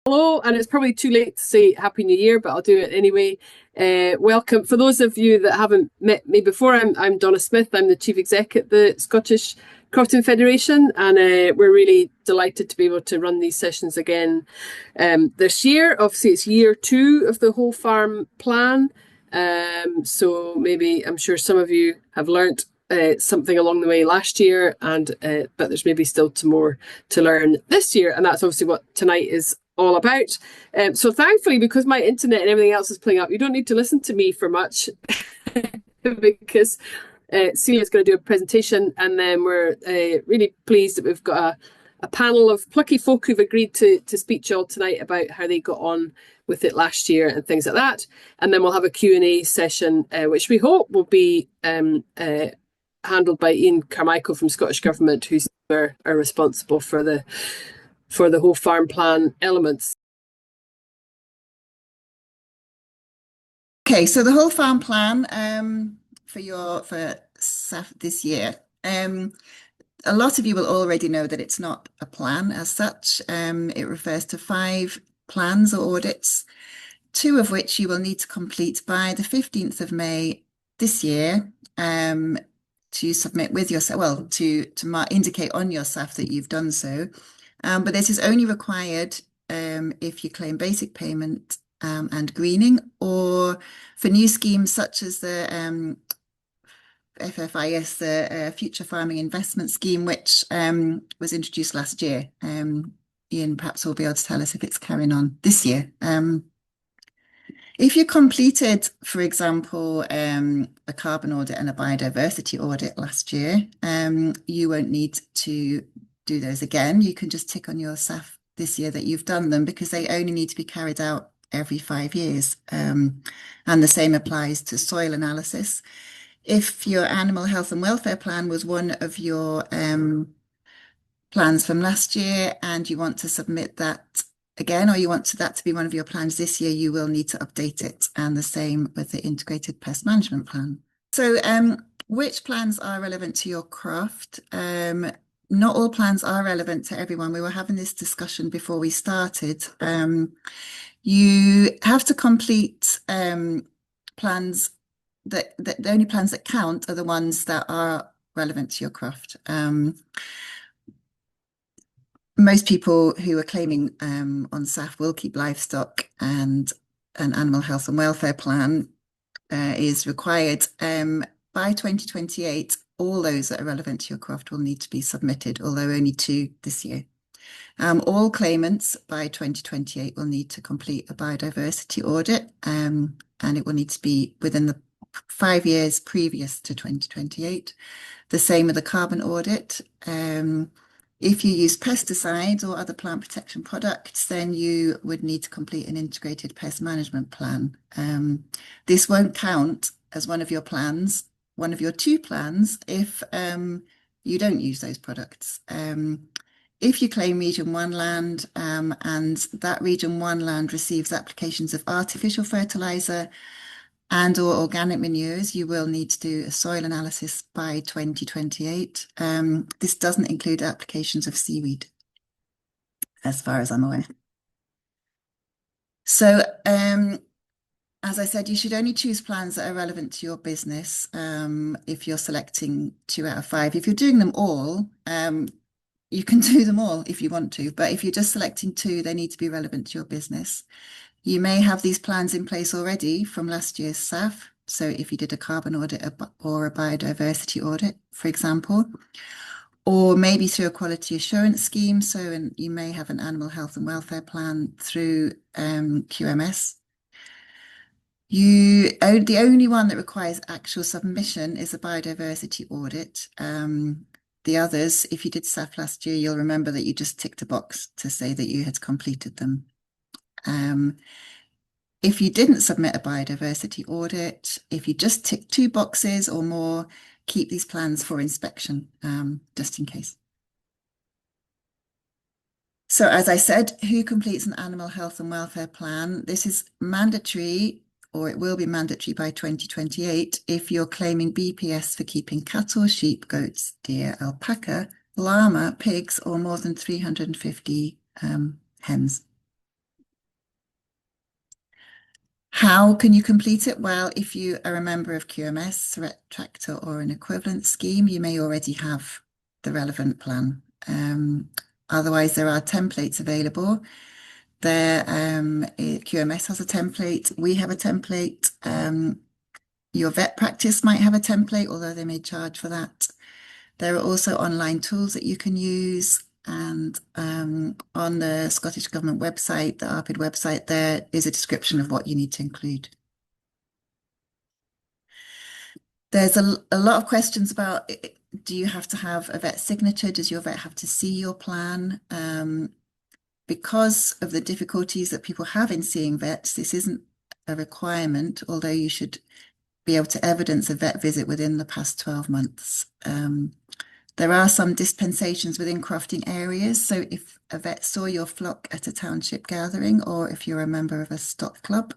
Hello, and it's probably too late to say Happy New Year, but I'll do it anyway. Welcome. For those of you that haven't met me before, I'm Donna Smith. I'm the Chief Exec at the Scottish Crofting Federation, and we're really delighted to be able to run these sessions again this year. Obviously, it's year 2 of the whole farm plan. So maybe I'm sure some of you have learnt something along the way last year, and but there's maybe still more to learn this year, and that's obviously what tonight is all about. So thankfully, because my internet and everything else is playing up, you don't need to listen to me for much because Celia's going to do a presentation, and then we're really pleased that we've got a panel of plucky folk who've agreed to speak to you all tonight about how they got on with it last year and things like that. And then we'll have a Q&A session, which we hope will be handled by Ian Carmichael from Scottish Government, who's are responsible for the whole farm plan elements. Okay, so the whole farm plan for SAF this year. A lot of you will already know that it's not a plan as such. It refers to 5 plans or audits, 2 of which you will need to complete by the 15th of May this year to submit with your, well, to indicate on your SAF that you've done so. But this is only required if you claim basic payment and greening, or for new schemes such as the FFIS, the Future Farming Investment Scheme, which was introduced last year. Ian perhaps will be able to tell us if it's carrying on this year. If you completed, for example, a carbon audit and a biodiversity audit last year, you won't need to do those again. You can just tick on your SAF this year that you've done them, because they only need to be carried out every 5 years. And the same applies to soil analysis. If your animal health and welfare plan was one of your plans from last year and you want to submit that again, or you want that to be one of your plans this year, you will need to update it. And the same with the integrated pest management plan. So which plans are relevant to your craft? Not all plans are relevant to everyone. We were having this discussion before we started. You have to complete plans that the only plans that count are the ones that are relevant to your craft. Most people who are claiming on SAF will keep livestock, and an animal health and welfare plan is required. By 2028, all those that are relevant to your craft will need to be submitted, although only 2 this year. All claimants by 2028 will need to complete a biodiversity audit, and it will need to be within the 5 years previous to 2028. The same with the carbon audit. If you use pesticides or other plant protection products, then you would need to complete an integrated pest management plan. This won't count as one of your plans, one of your 2 plans, if you don't use those products. If you claim Region 1 land and that Region 1 land receives applications of artificial fertiliser and or organic manures, you will need to do a soil analysis by 2028. This doesn't include applications of seaweed, as far as I'm aware. So, as I said, you should only choose plans that are relevant to your business if you're selecting 2 out of 5. If you're doing them all, you can do them all if you want to, but if you're just selecting 2, they need to be relevant to your business. You may have these plans in place already from last year's SAF. So if you did a carbon audit or a biodiversity audit, for example, or maybe through a quality assurance scheme. So you may have an animal health and welfare plan through QMS. The only one that requires actual submission is a biodiversity audit. The others, if you did SAF last year, you'll remember that you just ticked a box to say that you had completed them. If you didn't submit a biodiversity audit, if you just tick 2 boxes or more, keep these plans for inspection, just in case. So as I said, who completes an animal health and welfare plan? This is mandatory, or it will be mandatory by 2028 if you're claiming BPS for keeping cattle, sheep, goats, deer, alpaca, llama, pigs, or more than 350 hens. How can you complete it? Well, if you are a member of QMS, Threat Tractor, or an equivalent scheme, you may already have the relevant plan. Otherwise, there are templates available. QMS has a template. We have a template. Your vet practice might have a template, although they may charge for that. There are also online tools that you can use. And on the Scottish Government website, the ARPID website, there is a description of what you need to include. There's a lot of questions about, do you have to have a vet signature? Does your vet have to see your plan? Because of the difficulties that people have in seeing vets, this isn't a requirement, although you should be able to evidence a vet visit within the past 12 months. There are some dispensations within crofting areas. So if a vet saw your flock at a township gathering, or if you're a member of a stock club,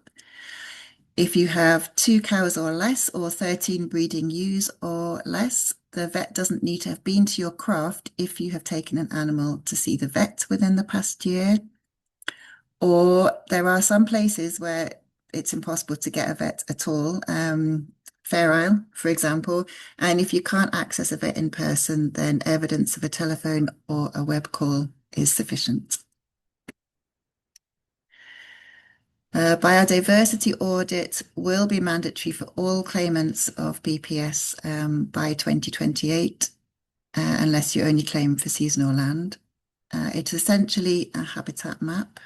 if you have 2 cows or less, or 13 breeding ewes or less, the vet doesn't need to have been to your croft if you have taken an animal to see the vet within the past year. Or there are some places where it's impossible to get a vet at all. Fair Isle, for example. And if you can't access a vet in person, then evidence of a telephone or a web call is sufficient. Biodiversity audit will be mandatory for all claimants of BPS by 2028, unless you only claim for seasonal land. It's essentially a habitat map.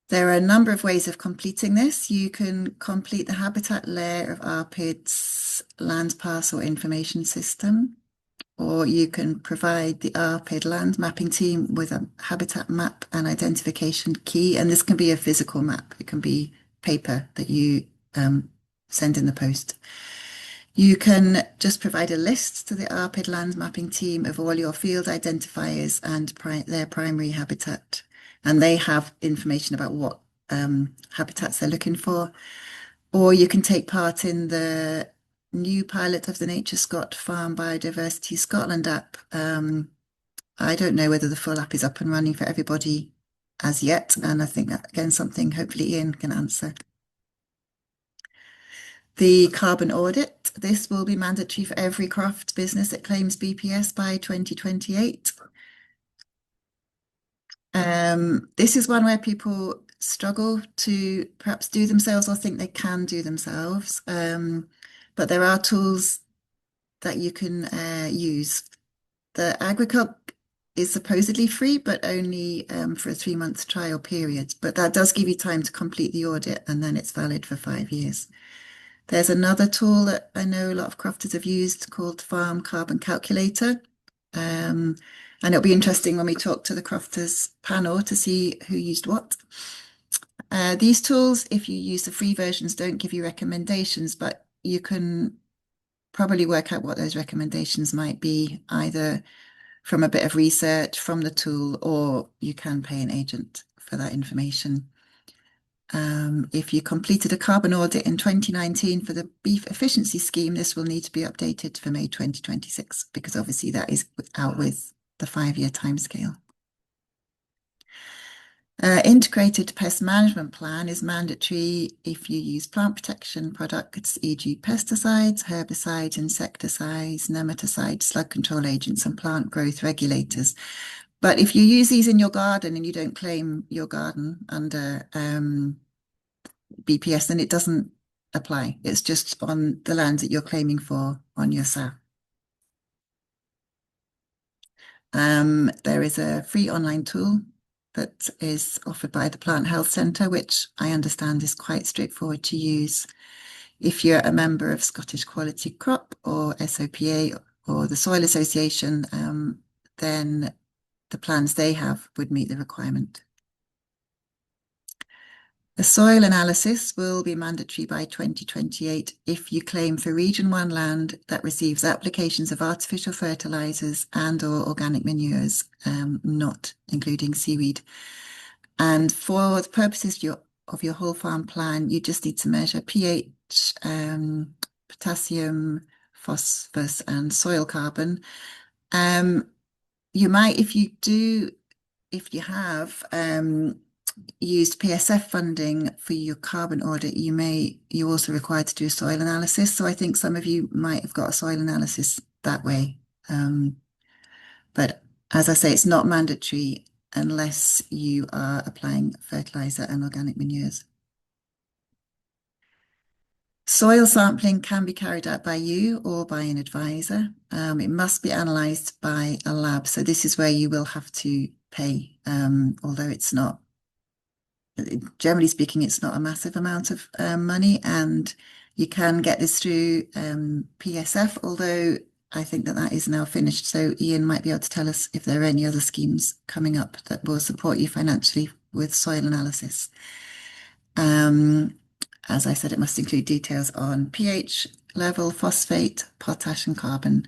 There are a number of ways of completing this. You can complete the habitat layer of ARPID's land parcel information system, or you can provide the ARPID land mapping team with a habitat map and identification key. And this can be a physical map. It can be paper that you send in the post. You can just provide a list to the ARPID land mapping team of all your field identifiers and their primary habitat. And they have information about what habitats they're looking for. Or you can take part in the new pilot of the Nature Scot Farm Biodiversity Scotland app. I don't know whether the full app is up and running for everybody as yet. And I think that, again, something hopefully Ian can answer. The carbon audit. This will be mandatory for every croft business that claims BPS by 2028. This is one where people struggle to perhaps do themselves or think they can do themselves. But there are tools that you can use. The Agriculture is supposedly free, but only for a 3-month trial period. But that does give you time to complete the audit, and then it's valid for 5 years. There's another tool that I know a lot of crofters have used called Farm Carbon Calculator. And it'll be interesting when we talk to the crofters panel to see who used what. These tools, if you use the free versions, don't give you recommendations, but you can probably work out what those recommendations might be, either from a bit of research from the tool, or you can pay an agent for that information. If you completed a carbon audit in 2019 for the beef efficiency scheme, this will need to be updated for May 2026, because obviously that is out with the 5-year timescale. Integrated pest management plan is mandatory if you use plant protection products, e.g. pesticides, herbicides, insecticides, nematicides, slug control agents, and plant growth regulators. But if you use these in your garden and you don't claim your garden under BPS, then it doesn't apply. It's just on the land that you're claiming for on your SAF. There is a free online tool that is offered by the Plant Health Centre, which I understand is quite straightforward to use. If you're a member of Scottish Quality Crop or SOPA or the Soil Association, then the plans they have would meet the requirement. A soil analysis will be mandatory by 2028 if you claim for Region 1 land that receives applications of artificial fertilizers and or organic manures, not including seaweed. And for the purposes of your whole farm plan, you just need to measure pH, potassium, phosphorus, and soil carbon. You might, if you have used PSF funding for your carbon audit, you're also required to do soil analysis. So I think some of you might have got a soil analysis that way. But as I say, it's not mandatory unless you are applying fertilizer and organic manures. Soil sampling can be carried out by you or by an advisor. It must be analysed by a lab. So this is where you will have to pay, although it's not, generally speaking, it's not a massive amount of money. And you can get this through PSF, although I think that is now finished. So Ian might be able to tell us if there are any other schemes coming up that will support you financially with soil analysis. As I said, it must include details on pH level, phosphate, potash, and carbon.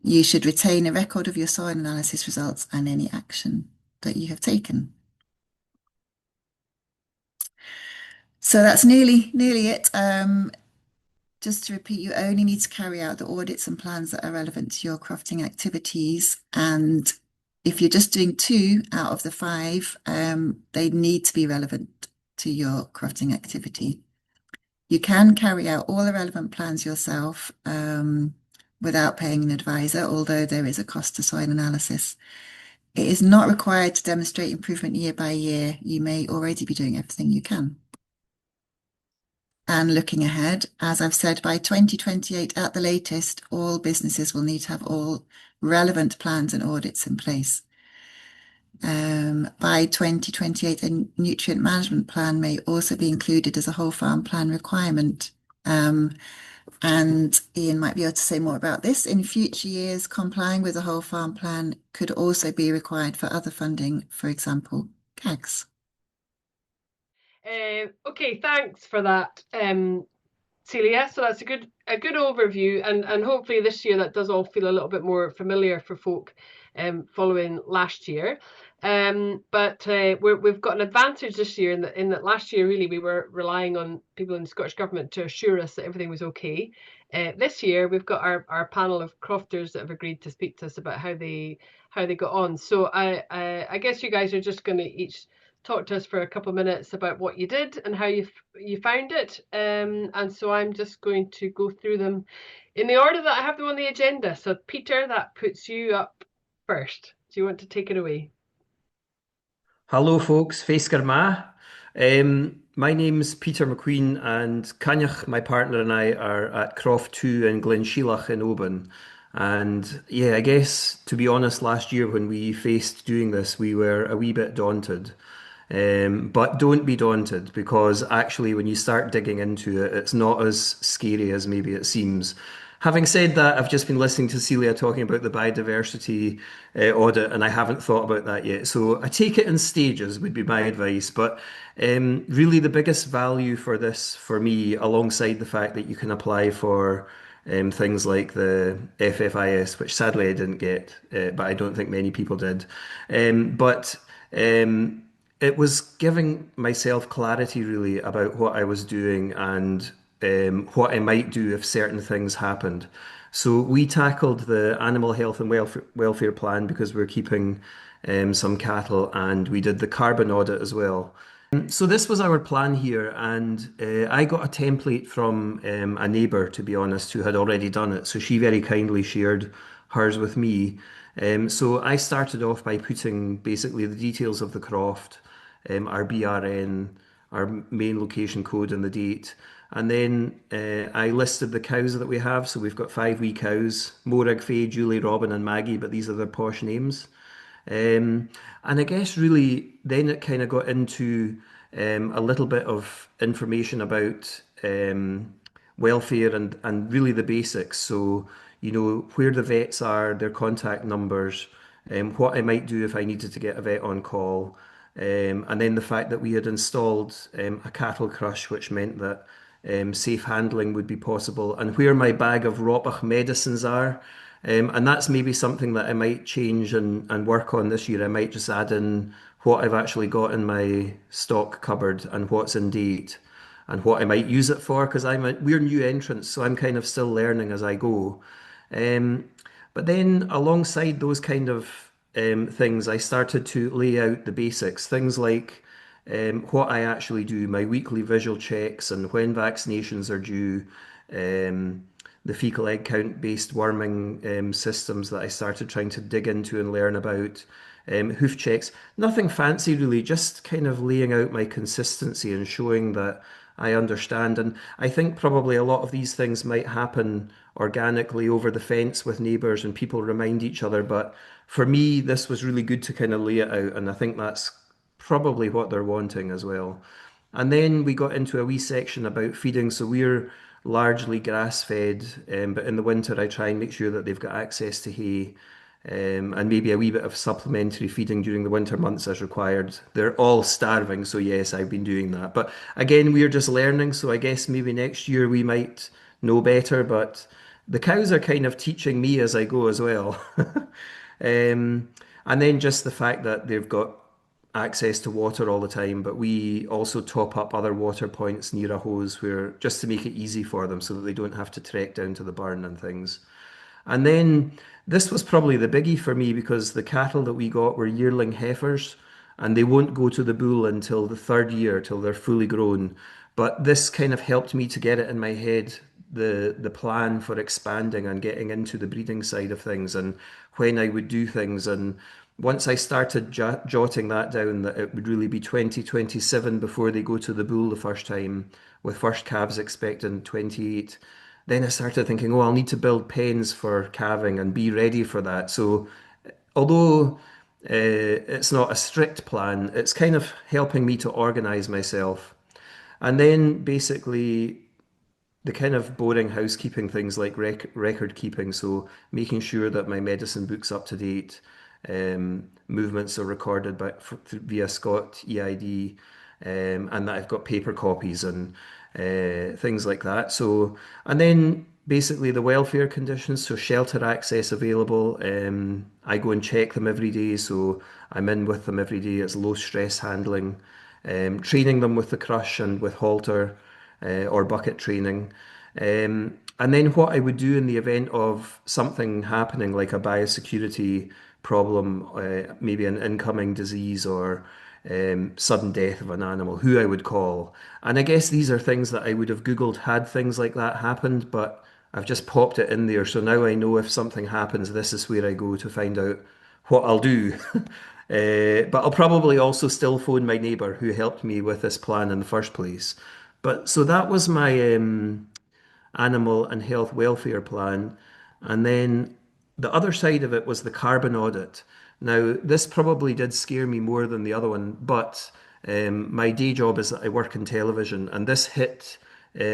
You should retain a record of your soil analysis results and any action that you have taken. So that's nearly it. Just to repeat, you only need to carry out the audits and plans that are relevant to your crofting activities. And if you're just doing 2 out of the 5, they need to be relevant to your crofting activity. You can carry out all the relevant plans yourself without paying an advisor, although there is a cost to soil analysis. It is not required to demonstrate improvement year by year. You may already be doing everything you can. And looking ahead, as I've said, by 2028 at the latest, all businesses will need to have all relevant plans and audits in place. By 2028, a nutrient management plan may also be included as a whole farm plan requirement. And Ian might be able to say more about this. In future years, complying with a whole farm plan could also be required for other funding, for example, CAGs. Okay, thanks for that, Celia. So that's a good overview, and hopefully this year that does all feel a little bit more familiar for folk following last year. But we've got an advantage this year in that last year really we were relying on people in the Scottish Government to assure us that everything was okay. This year we've got our panel of crofters that have agreed to speak to us about how they got on. So I guess you guys are just going to each talk to us for a couple of minutes about what you did and how you found it. And so I'm just going to go through them in the order that I have them on the agenda. So Peter, that puts you up first. Do you want to take it away? Hello, folks. Féiscear Ma. My name's Peter McQueen, and Cannach, my partner, and I are at Croft 2 in Glenshealach in Oban. And yeah, I guess to be honest, last year when we faced doing this, we were a wee bit daunted. But don't be daunted because actually, when you start digging into it, it's not as scary as maybe it seems. Having said that, I've just been listening to Celia talking about the biodiversity audit, and I haven't thought about that yet. So I take it in stages, would be my advice. But really, the biggest value for this, for me, alongside the fact that you can apply for things like the FFIS, which sadly I didn't get, but I don't think many people did. But it was giving myself clarity really about what I was doing and what I might do if certain things happened. So we tackled the animal health and welfare plan because we're keeping some cattle, and we did the carbon audit as well. So this was our plan here, and I got a template from a neighbour, to be honest, who had already done it. So she very kindly shared hers with me. So I started off by putting basically the details of the croft, our BRN, our main location code and the date. And then I listed the cows that we have. So we've got 5 wee cows, Morag, Faye, Julie, Robin and Maggie, but these are their posh names. And I guess really then it kind of got into a little bit of information about welfare and really the basics. So, you know, where the vets are, their contact numbers, what I might do if I needed to get a vet on call. And then the fact that we had installed a cattle crush, which meant that safe handling would be possible, and where my bag of Ropach medicines are. And that's maybe something that I might change and work on this year. I might just add in what I've actually got in my stock cupboard and what's in date and what I might use it for because we're new entrants, so I'm kind of still learning as I go. Um, but then alongside those kind of things, I started to lay out the basics, things like what I actually do, my weekly visual checks, and when vaccinations are due, um, the fecal egg count based worming systems that I started trying to dig into and learn about, hoof checks, nothing fancy really, just kind of laying out my consistency and showing that I understand. And I think probably a lot of these things might happen organically over the fence with neighbours and people remind each other. But for me, this was really good to kind of lay it out. And I think that's probably what they're wanting as well. And then we got into a wee section about feeding. So we're largely grass fed, but in the winter I try and make sure that they've got access to hay, and maybe a wee bit of supplementary feeding during the winter months as required. They're all starving, so yes, I've been doing that. But again, we're just learning, so I guess maybe next year we might know better. But the cows are kind of teaching me as I go as well. And then just the fact that they've got access to water all the time, but we also top up other water points near a hose where just to make it easy for them so that they don't have to trek down to the barn and things. And then this was probably the biggie for me because the cattle that we got were yearling heifers and they won't go to the bull until the third year, till they're fully grown. But this kind of helped me to get it in my head, the plan for expanding and getting into the breeding side of things and when I would do things. And once I started jotting that down, that it would really be 2027 before they go to the bull the first time, with first calves expected in 28. Then I started thinking, oh, I'll need to build pens for calving and be ready for that. So, although it's not a strict plan, it's kind of helping me to organize myself. And then basically the kind of boring housekeeping things like record keeping, so making sure that my medicine book's up to date, movements are recorded via Scott EID, and that I've got paper copies and things like that. So, and then basically the welfare conditions, so shelter access available. I go and check them every day, so I'm in with them every day. It's low stress handling, training them with the crush and with halter or bucket training. And then what I would do in the event of something happening, like a biosecurity problem, maybe an incoming disease or sudden death of an animal, who I would call. And I guess these are things that I would have Googled had things like that happened, but I've just popped it in there. So now I know if something happens, this is where I go to find out what I'll do. But I'll probably also still phone my neighbour who helped me with this plan in the first place. But so that was my animal and health welfare plan. And then the other side of it was the carbon audit. Now, this probably did scare me more than the other one, but my day job is that I work in television, and this hit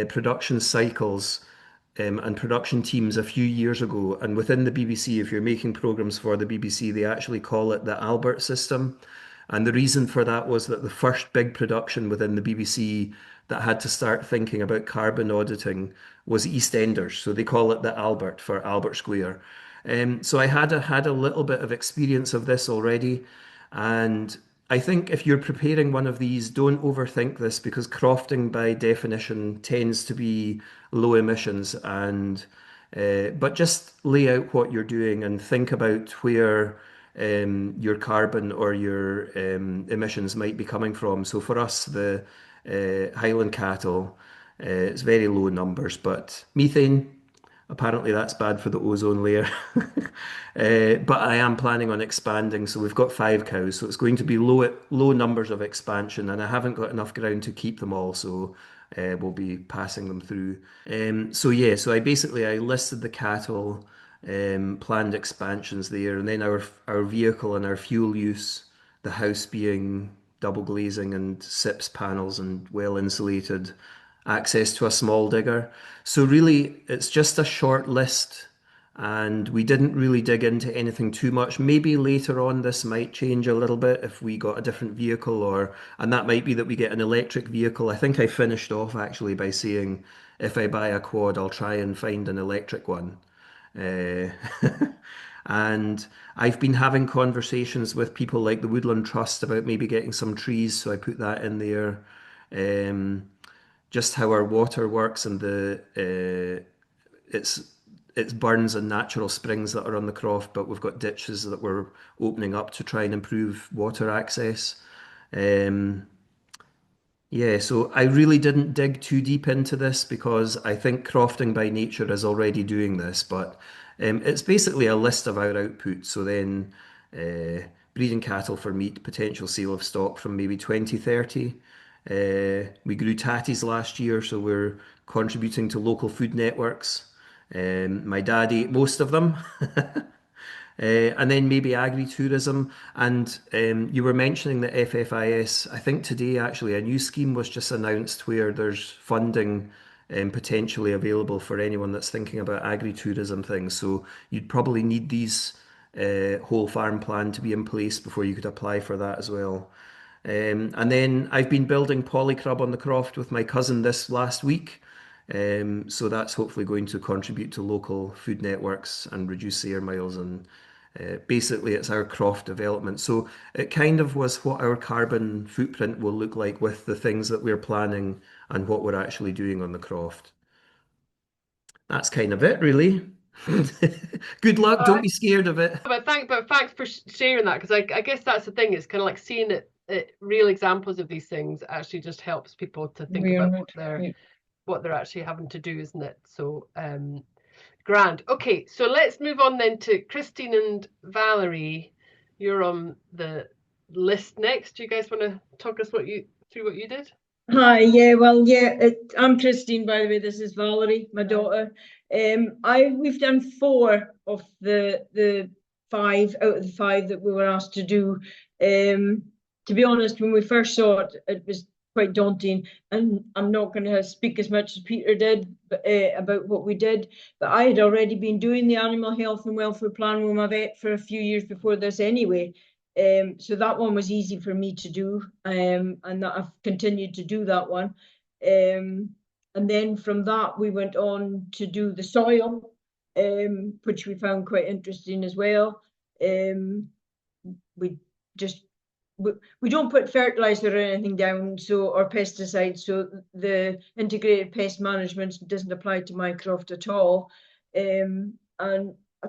production cycles and production teams a few years ago. And within the BBC, if you're making programs for the BBC, they actually call it the Albert system. And the reason for that was that the first big production within the BBC that had to start thinking about carbon auditing was EastEnders. So they call it the Albert for Albert Square. So I had a little bit of experience of this already. And I think if you're preparing one of these, don't overthink this because crofting by definition tends to be low emissions and but just lay out what you're doing and think about where your carbon or your emissions might be coming from. So for us, the Highland cattle, it's very low numbers, but methane, apparently that's bad for the ozone layer. But I am planning on expanding, so we've got 5 cows, so it's going to be low numbers of expansion, and I haven't got enough ground to keep them all, so we'll be passing them through. So yeah, so I listed the cattle, planned expansions there, and then our vehicle and our fuel use, the house being double glazing and SIPS panels and well insulated, access to a small digger. So really, it's just a short list, and we didn't really dig into anything too much. Maybe later on this might change a little bit if we got a different vehicle, or and that might be that we get an electric vehicle. I think I finished off actually by saying if I buy a quad, I'll try and find an electric one. Uh, and I've been having conversations with people like the Woodland Trust about maybe getting some trees, so I put that in there. Um, just how our water works and it's burns and natural springs that are on the croft, but we've got ditches that we're opening up to try and improve water access. Um, Yeah, so I really didn't dig too deep into this because I think Crofting by Nature is already doing this, but it's basically a list of our output. So then breeding cattle for meat, potential sale of stock from maybe 2030. We grew tatties last year, so we're contributing to local food networks. My dad ate most of them. And then maybe agri-tourism. And you were mentioning the FFIS. I think today actually a new scheme was just announced where there's funding potentially available for anyone that's thinking about agri-tourism things. So you'd probably need these whole farm plan to be in place before you could apply for that as well. And then I've been building polycrub on the croft with my cousin this last week. So that's hopefully going to contribute to local food networks and reduce air miles. And basically, it's our croft development. So it kind of was what our carbon footprint will look like with the things that we're planning and what we're actually doing on the croft. That's kind of it, really. Good luck. Don't be scared of it. But thanks for sharing that, because I guess that's the thing. It's kind of like seeing it real examples of these things actually just helps people to think about what they're actually having to do, isn't it? So grand. Okay, so let's move on then to Christine and Valerie. You're on the list next. Do you guys want to talk us through what you did? Hi, yeah, well, yeah, I'm Christine, by the way. This is Valerie, my daughter. We've done 4 of the 5 out of the 5 that we were asked to do. To be honest, when we first saw it, it was quite daunting, and I'm not going to speak as much as Peter did about what we did, but I had already been doing the animal health and welfare plan with my vet for a few years before this anyway. So that one was easy for me to do, and that I've continued to do that one. And then from that we went on to do the soil, which we found quite interesting as well. We don't put fertilizer or anything down, or pesticides, so the integrated pest management doesn't apply to my croft at all. And I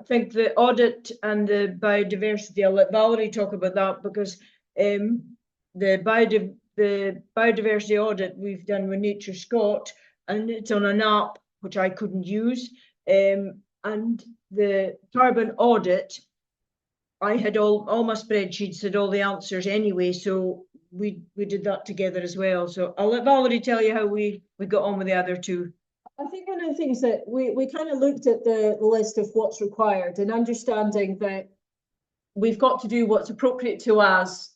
think the audit and the biodiversity, I'll let Valerie talk about that, because the biodiversity audit we've done with Nature Scott, and it's on an app which I couldn't use. And the carbon audit, I had all my spreadsheets had all the answers anyway, so we did that together as well. So I'll let Valerie tell you how we got on with the other 2. I think one of the things that we kind of looked at the list of what's required, and understanding that we've got to do what's appropriate to us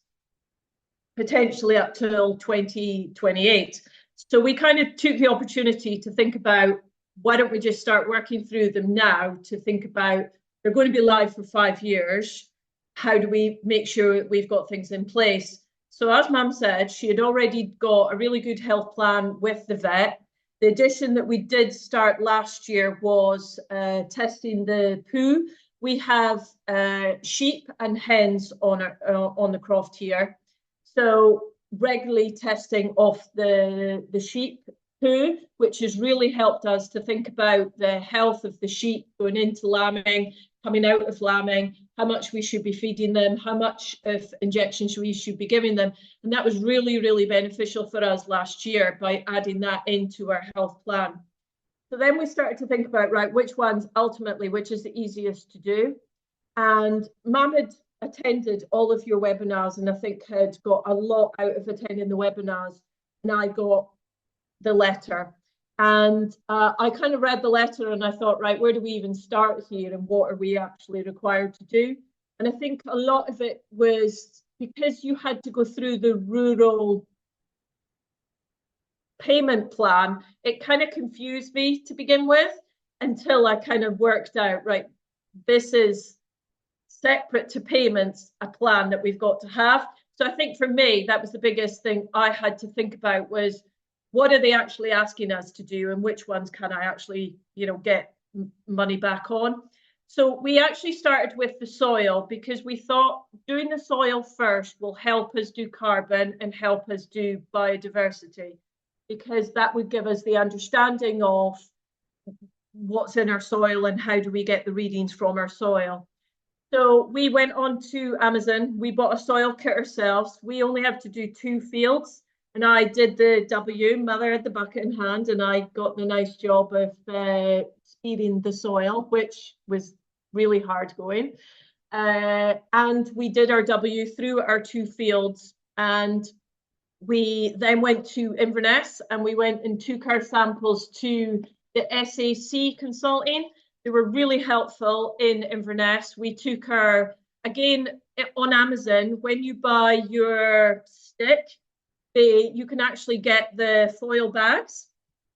potentially up till 2028. So we kind of took the opportunity to think about, why don't we just start working through them now, to think about, they're going to be live for 5 years. How do we make sure that we've got things in place? So as Mum said, she had already got a really good health plan with the vet. The addition that we did start last year was testing the poo. We have sheep and hens on the croft here, so regularly testing off the sheep poo, which has really helped us to think about the health of the sheep going into lambing, coming out of lambing, how much we should be feeding them, how much of injections we should be giving them. And that was really, really beneficial for us last year by adding that into our health plan. So then we started to think about, right, which is the easiest to do. And Mum had attended all of your webinars, and I think had got a lot out of attending the webinars, and I got the letter. And I kind of read the letter and I thought, right, where do we even start here, and what are we actually required to do? And I think a lot of it was because you had to go through the rural payment plan, it kind of confused me to begin with, until I kind of worked out, right, this is separate to payments, a plan that we've got to have. So I think for me, that was the biggest thing I had to think about, was what are they actually asking us to do, and which ones can I actually, get money back on? So we actually started with the soil, because we thought doing the soil first will help us do carbon and help us do biodiversity, because that would give us the understanding of what's in our soil and how do we get the readings from our soil. So we went on to Amazon, we bought a soil kit ourselves. We only have to do 2 fields. And I did the W, mother had the bucket in hand, and I got the nice job of speeding the soil, which was really hard going. And we did our W through our 2 fields, and we then went to Inverness, and we went and took our samples to the SAC consulting. They were really helpful in Inverness. We took our, again, on Amazon, when you buy your stick, you can actually get the foil bags.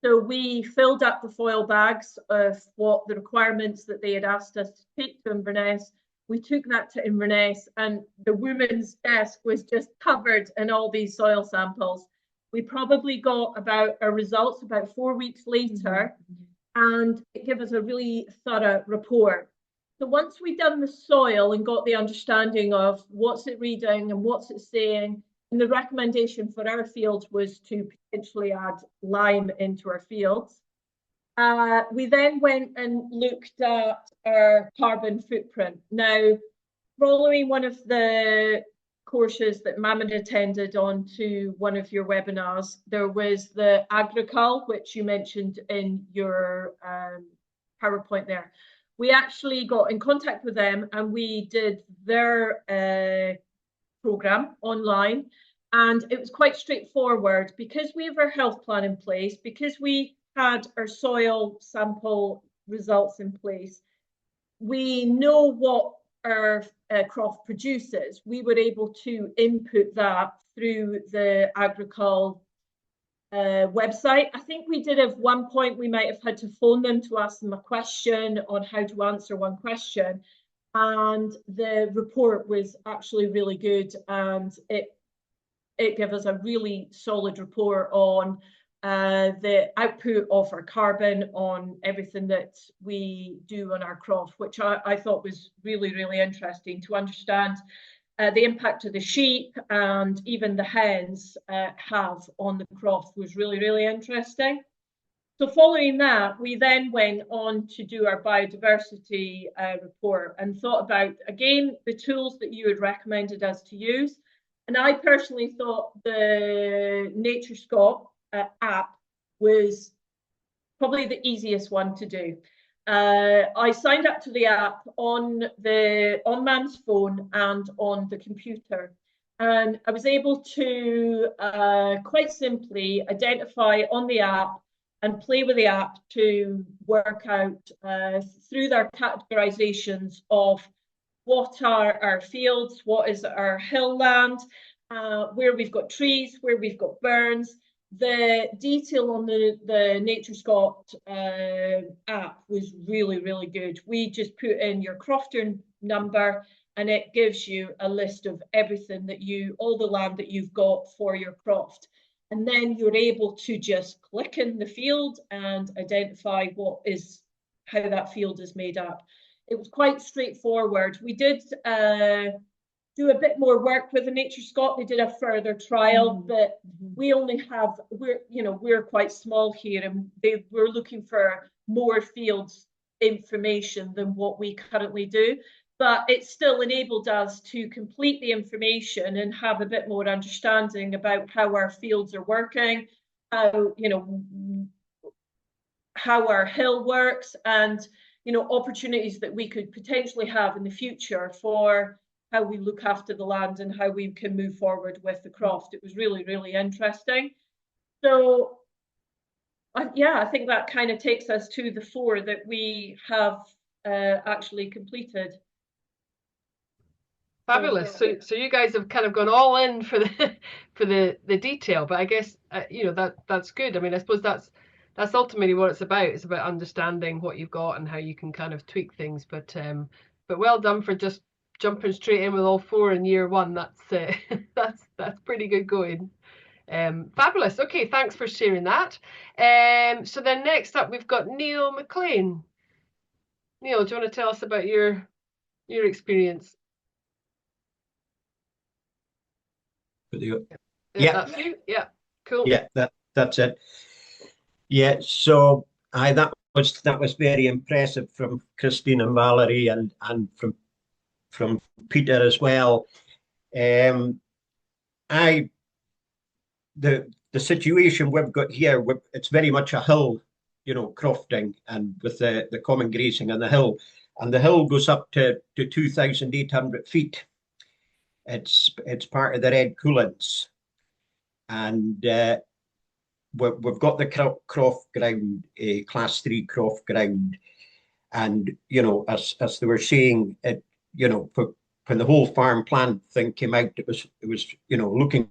So we filled up the foil bags of what the requirements that they had asked us to take to Inverness. We took that to Inverness, and the woman's desk was just covered in all these soil samples. We probably got about our results about 4 weeks later, and it gave us a really thorough report. So once we'd done the soil and got the understanding of what's it reading and what's it saying, and the recommendation for our field was to potentially add lime into our fields. We then went and looked at our carbon footprint. Now, following one of the courses that Mamet attended on to one of your webinars, there was the Agricul, which you mentioned in your PowerPoint there. We actually got in contact with them, and we did their program online, and it was quite straightforward because we have our health plan in place, because we had our soil sample results in place. We know what our Croft produces. We were able to input that through the Agricul website. I think we did at one point, we might have had to phone them to ask them a question on how to answer one question. And the report was actually really good, and it gave us a really solid report on the output of our carbon, on everything that we do on our croft, which I thought was really, really interesting to understand the impact of the sheep and even the hens have on the croft was really, really interesting. So following that, we then went on to do our biodiversity report and thought about, again, the tools that you had recommended us to use. And I personally thought the NatureScope app was probably the easiest one to do. I signed up to the app on man's phone and on the computer. And I was able to quite simply identify on the app and play with the app to work out through their categorizations of what are our fields, what is our hill land, where we've got trees, where we've got burns. The detail on the NatureScope app was really, really good. We just put in your Crofting number, and it gives you a list of everything that all the land that you've got for your croft. And then you're able to just click in the field and identify how that field is made up. It was quite straightforward. We did do a bit more work with the NatureScope. They did a further trial, but we only have, we're quite small here, and we're looking for more fields information than what we currently do. But it still enabled us to complete the information and have a bit more understanding about how our fields are working, how our hill works, and opportunities that we could potentially have in the future for how we look after the land and how we can move forward with the croft. It was really, really interesting. So I think that kind of takes us to the 4 that we have actually completed. Fabulous. So you guys have kind of gone all in for the detail, but I guess that's good. I mean, I suppose that's ultimately what it's about. It's about understanding what you've got and how you can kind of tweak things. But well done for just jumping straight in with all 4 in year 1. That's pretty good going. Fabulous. Okay, thanks for sharing that. So then next up we've got Neil McLean. Neil, do you want to tell us about your experience? Yeah, that's you. Yeah, cool. Yeah, that's it. Yeah, so that was very impressive from Christine and Valerie, and from Peter as well. I the situation we've got here, it's very much a hill, you know, crofting, and with the common grazing on the hill, and the hill goes up to 2,800 feet. It's part of the Red Coolants, and we've got the croft ground, a class 3 croft ground, and you know, as they were saying, it, you know, when the whole farm plan thing came out, it was you know, looking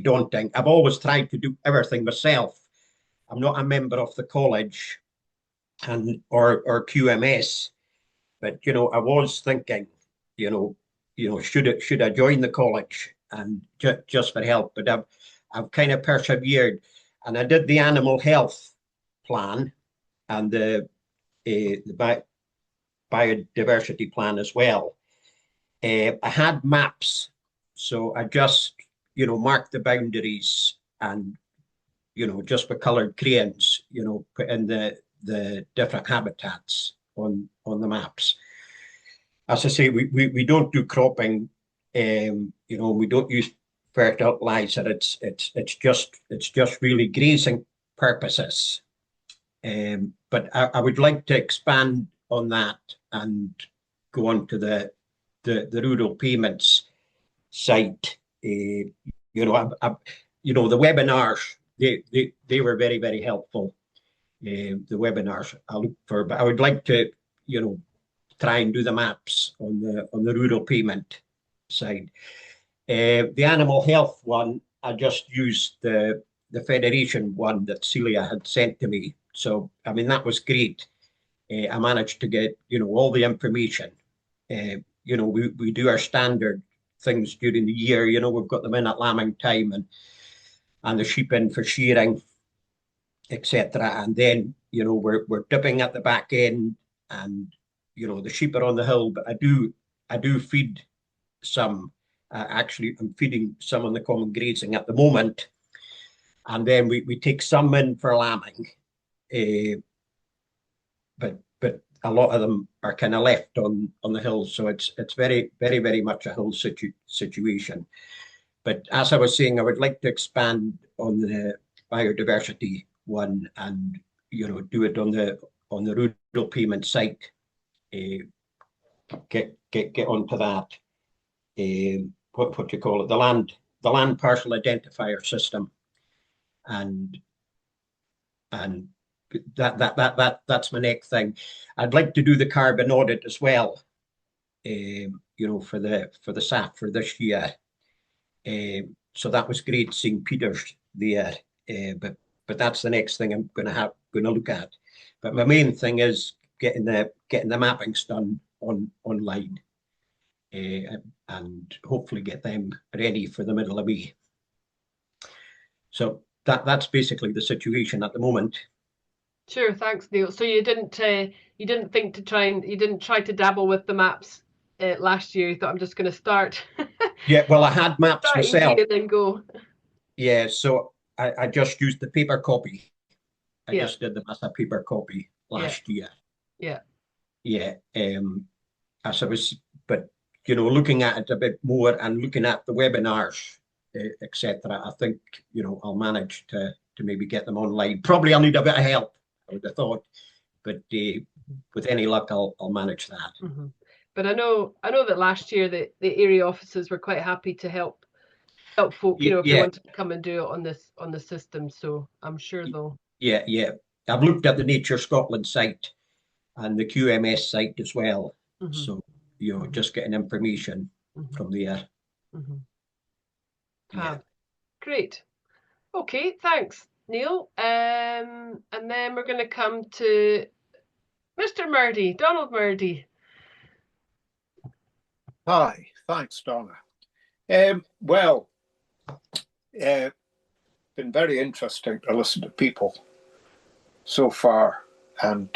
daunting. I've always tried to do everything myself. I'm not a member of the college or QMS, but you know, I was thinking, you know, should I join the college and just for help? But I've kind of persevered, and I did the animal health plan and the biodiversity plan as well. I had maps, so I just, you know, marked the boundaries and, you know, just with coloured crayons, you know, put in the different habitats on the maps. As I say, we don't do cropping, you know, we don't use fertilizer. It's just really grazing purposes. But I would like to expand on that and go on to the rural payments site. You know, you know, the webinars, they were very, very helpful. The webinars I look for, but I would like to, you know, try and do the maps on the rural payment side. The animal health one, I just used the Federation one that Celia had sent to me. So, I mean, that was great. I managed to get, you know, all the information. You know, we do our standard things during the year. You know, we've got them in at lambing time and the sheep in for shearing, etc. And then, you know, we're dipping at the back end, and you know, the sheep are on the hill. But I do feed some. Actually, I'm feeding some on the common grazing at the moment, and then we take some in for lambing. But a lot of them are kind of left on the hills, so it's very, very, very much a hill situation. But as I was saying, I would like to expand on the biodiversity one, and you know, do it on the rural payment site. Get onto that. What do you call it? The land parcel identifier system, and that's my next thing. I'd like to do the carbon audit as well. You know, for the SAF for this year. So that was great seeing Peter's there. But that's the next thing I'm going to look at. But my main thing is getting the mappings done online, and hopefully get them ready for the middle of May. So that's basically the situation at the moment. Sure, thanks, Neil. So you didn't think to try and you didn't try to dabble with the maps last year. You thought, I'm just going to start. Yeah, well, I had maps myself. And then go. Yeah, so I just used the paper copy. I just did them as a paper copy last year. Yeah. Yeah. As I was, but you know, looking at it a bit more and looking at the webinars, etc. I think, you know, I'll manage to maybe get them online. Probably I'll need a bit of help, I would have thought, but with any luck, I'll manage that. Mm-hmm. But I know that last year the area offices were quite happy to help folk, you know, if they want to come and do it on the system. So I'm sure they'll. Yeah. I've looked at the Nature Scotland site and the QMS site as well. Mm-hmm. So, you know, just getting information from there. Mm-hmm. Yeah. Great. Okay, thanks, Neil. And then we're going to come to Mr. Murdy, Donald Murdy. Hi, thanks, Donna. Been very interesting to listen to people so far and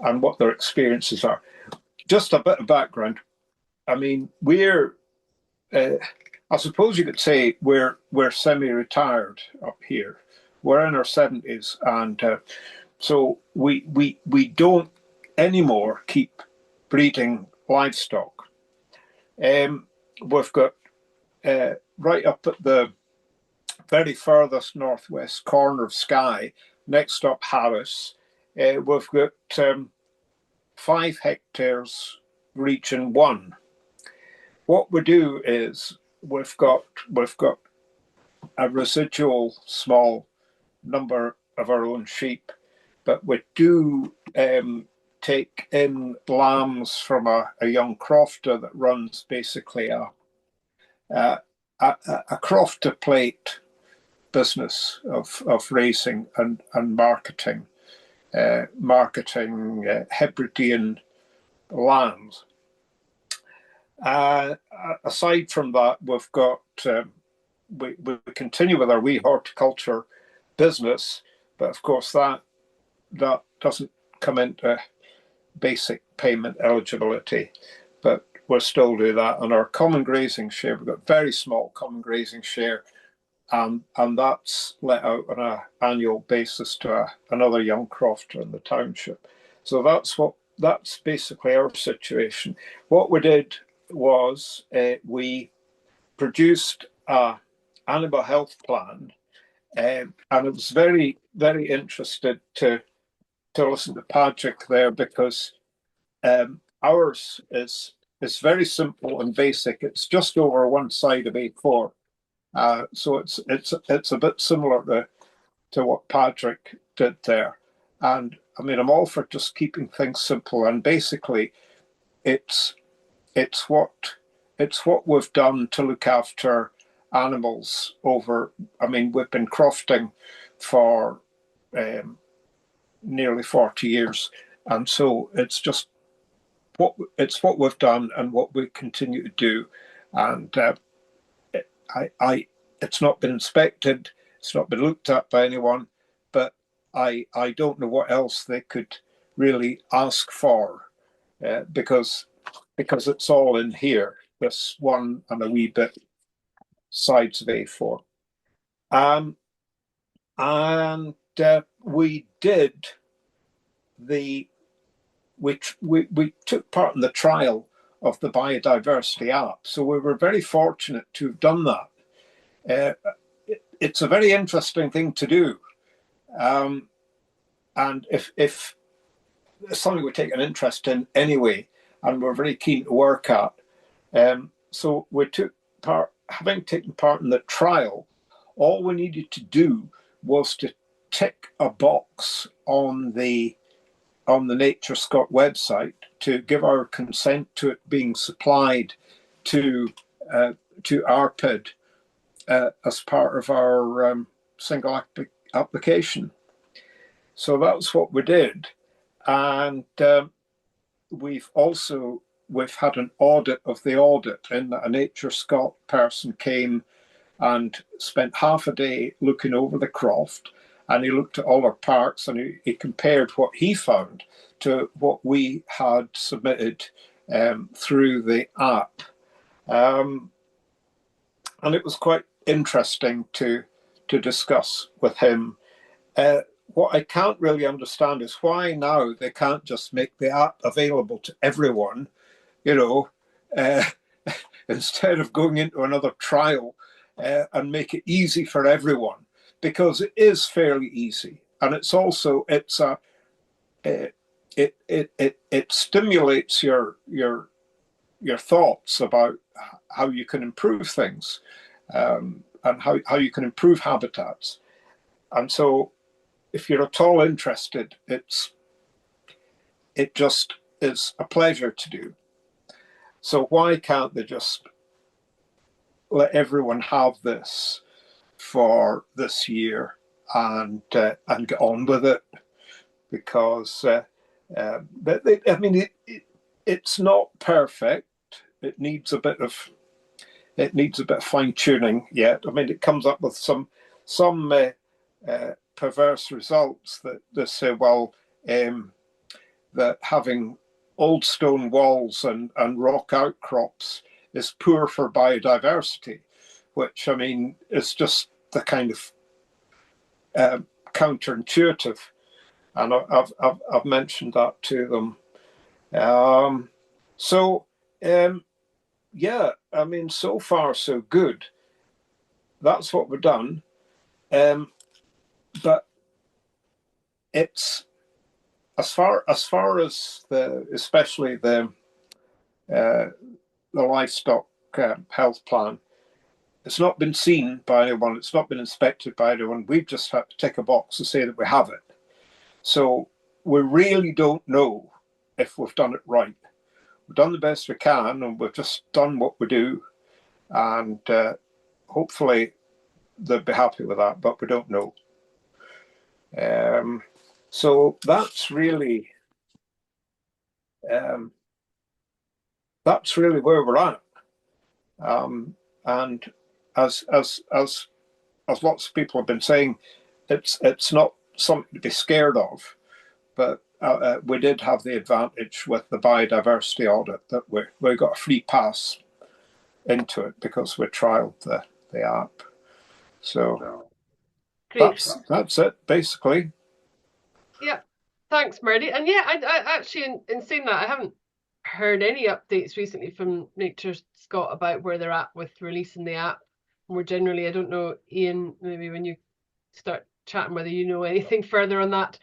what their experiences are. Just a bit of background. I mean, we're, I suppose you could say we're semi-retired up here. We're in our 70s, and so we don't anymore keep breeding livestock. We've got right up at the very furthest northwest corner of Skye, next up Harris, we've got 5 hectares region 1. What we do is we've got a residual small number of our own sheep, but we do take in lambs from a young crofter that runs basically a crofter plate business of raising and marketing Hebridean lambs. Aside from that, we've got we continue with our wee horticulture business, but of course that doesn't come into basic payment eligibility, but we'll still do that. And our common grazing share, we've got very small common grazing share, and that's let out on an annual basis to another young crofter in the township. So that's basically our situation. What we did was we produced an animal health plan, and I was very, very interested to listen to Patrick there, because ours is very simple and basic. It's just over one side of A4, so it's a bit similar to what Patrick did there. And I mean, I'm all for just keeping things simple. And basically, it's what we've done to look after animals over. I mean, we've been crofting for nearly 40 years, and so it's just what we've done and what we continue to do. And it's not been inspected, it's not been looked at by anyone, but I don't know what else they could really ask for, because it's all in here, this one and a wee bit sides of A4. And we did we took part in the trial of the biodiversity app, so we were very fortunate to have done that. It's a very interesting thing to do, and if it's something we take an interest in anyway, and we're very keen to work at. So we took part, having taken part in the trial, all we needed to do was to tick a box on the Nature Scot website to give our consent to it being supplied to ARPID as part of our single application. So that's what we did, and we've had an audit of the audit, in that a Nature Scot person came and spent half a day looking over the croft, and he looked at all our parks, and he compared what he found to what we had submitted through the app. And it was quite interesting to discuss with him. What I can't really understand is why now they can't just make the app available to everyone, instead of going into another trial, and make it easy for everyone. Because it is fairly easy, and it's also it stimulates your thoughts about how you can improve things, and how you can improve habitats. And so, if you're at all interested, it just is a pleasure to do. So why can't they just let everyone have this for this year and get on with it? Because it's not perfect. It needs a bit of fine tuning yet. I mean, it comes up with some perverse results that they say, well, that having old stone walls and rock outcrops is poor for biodiversity, which, I mean, is just the kind of counterintuitive, and I've mentioned that to them. Yeah, I mean, so far so good. That's what we've done. But it's as far as especially the livestock health plan. It's not been seen by anyone. It's not been inspected by anyone. We've just had to tick a box to say that we have it. So we really don't know if we've done it right. We've done the best we can, and we've just done what we do. And hopefully they'll be happy with that, but we don't know. So that's really where we're at. And as lots of people have been saying, it's not something to be scared of, but we did have the advantage with the biodiversity audit that we got a free pass into it because we trialed the app. So that's it basically. Yeah, thanks, Murdy. And yeah, I actually in saying that, I haven't heard any updates recently from Nature Scott about where they're at with releasing the app more generally. I don't know, Ian, maybe when you start chatting whether you know anything further on that,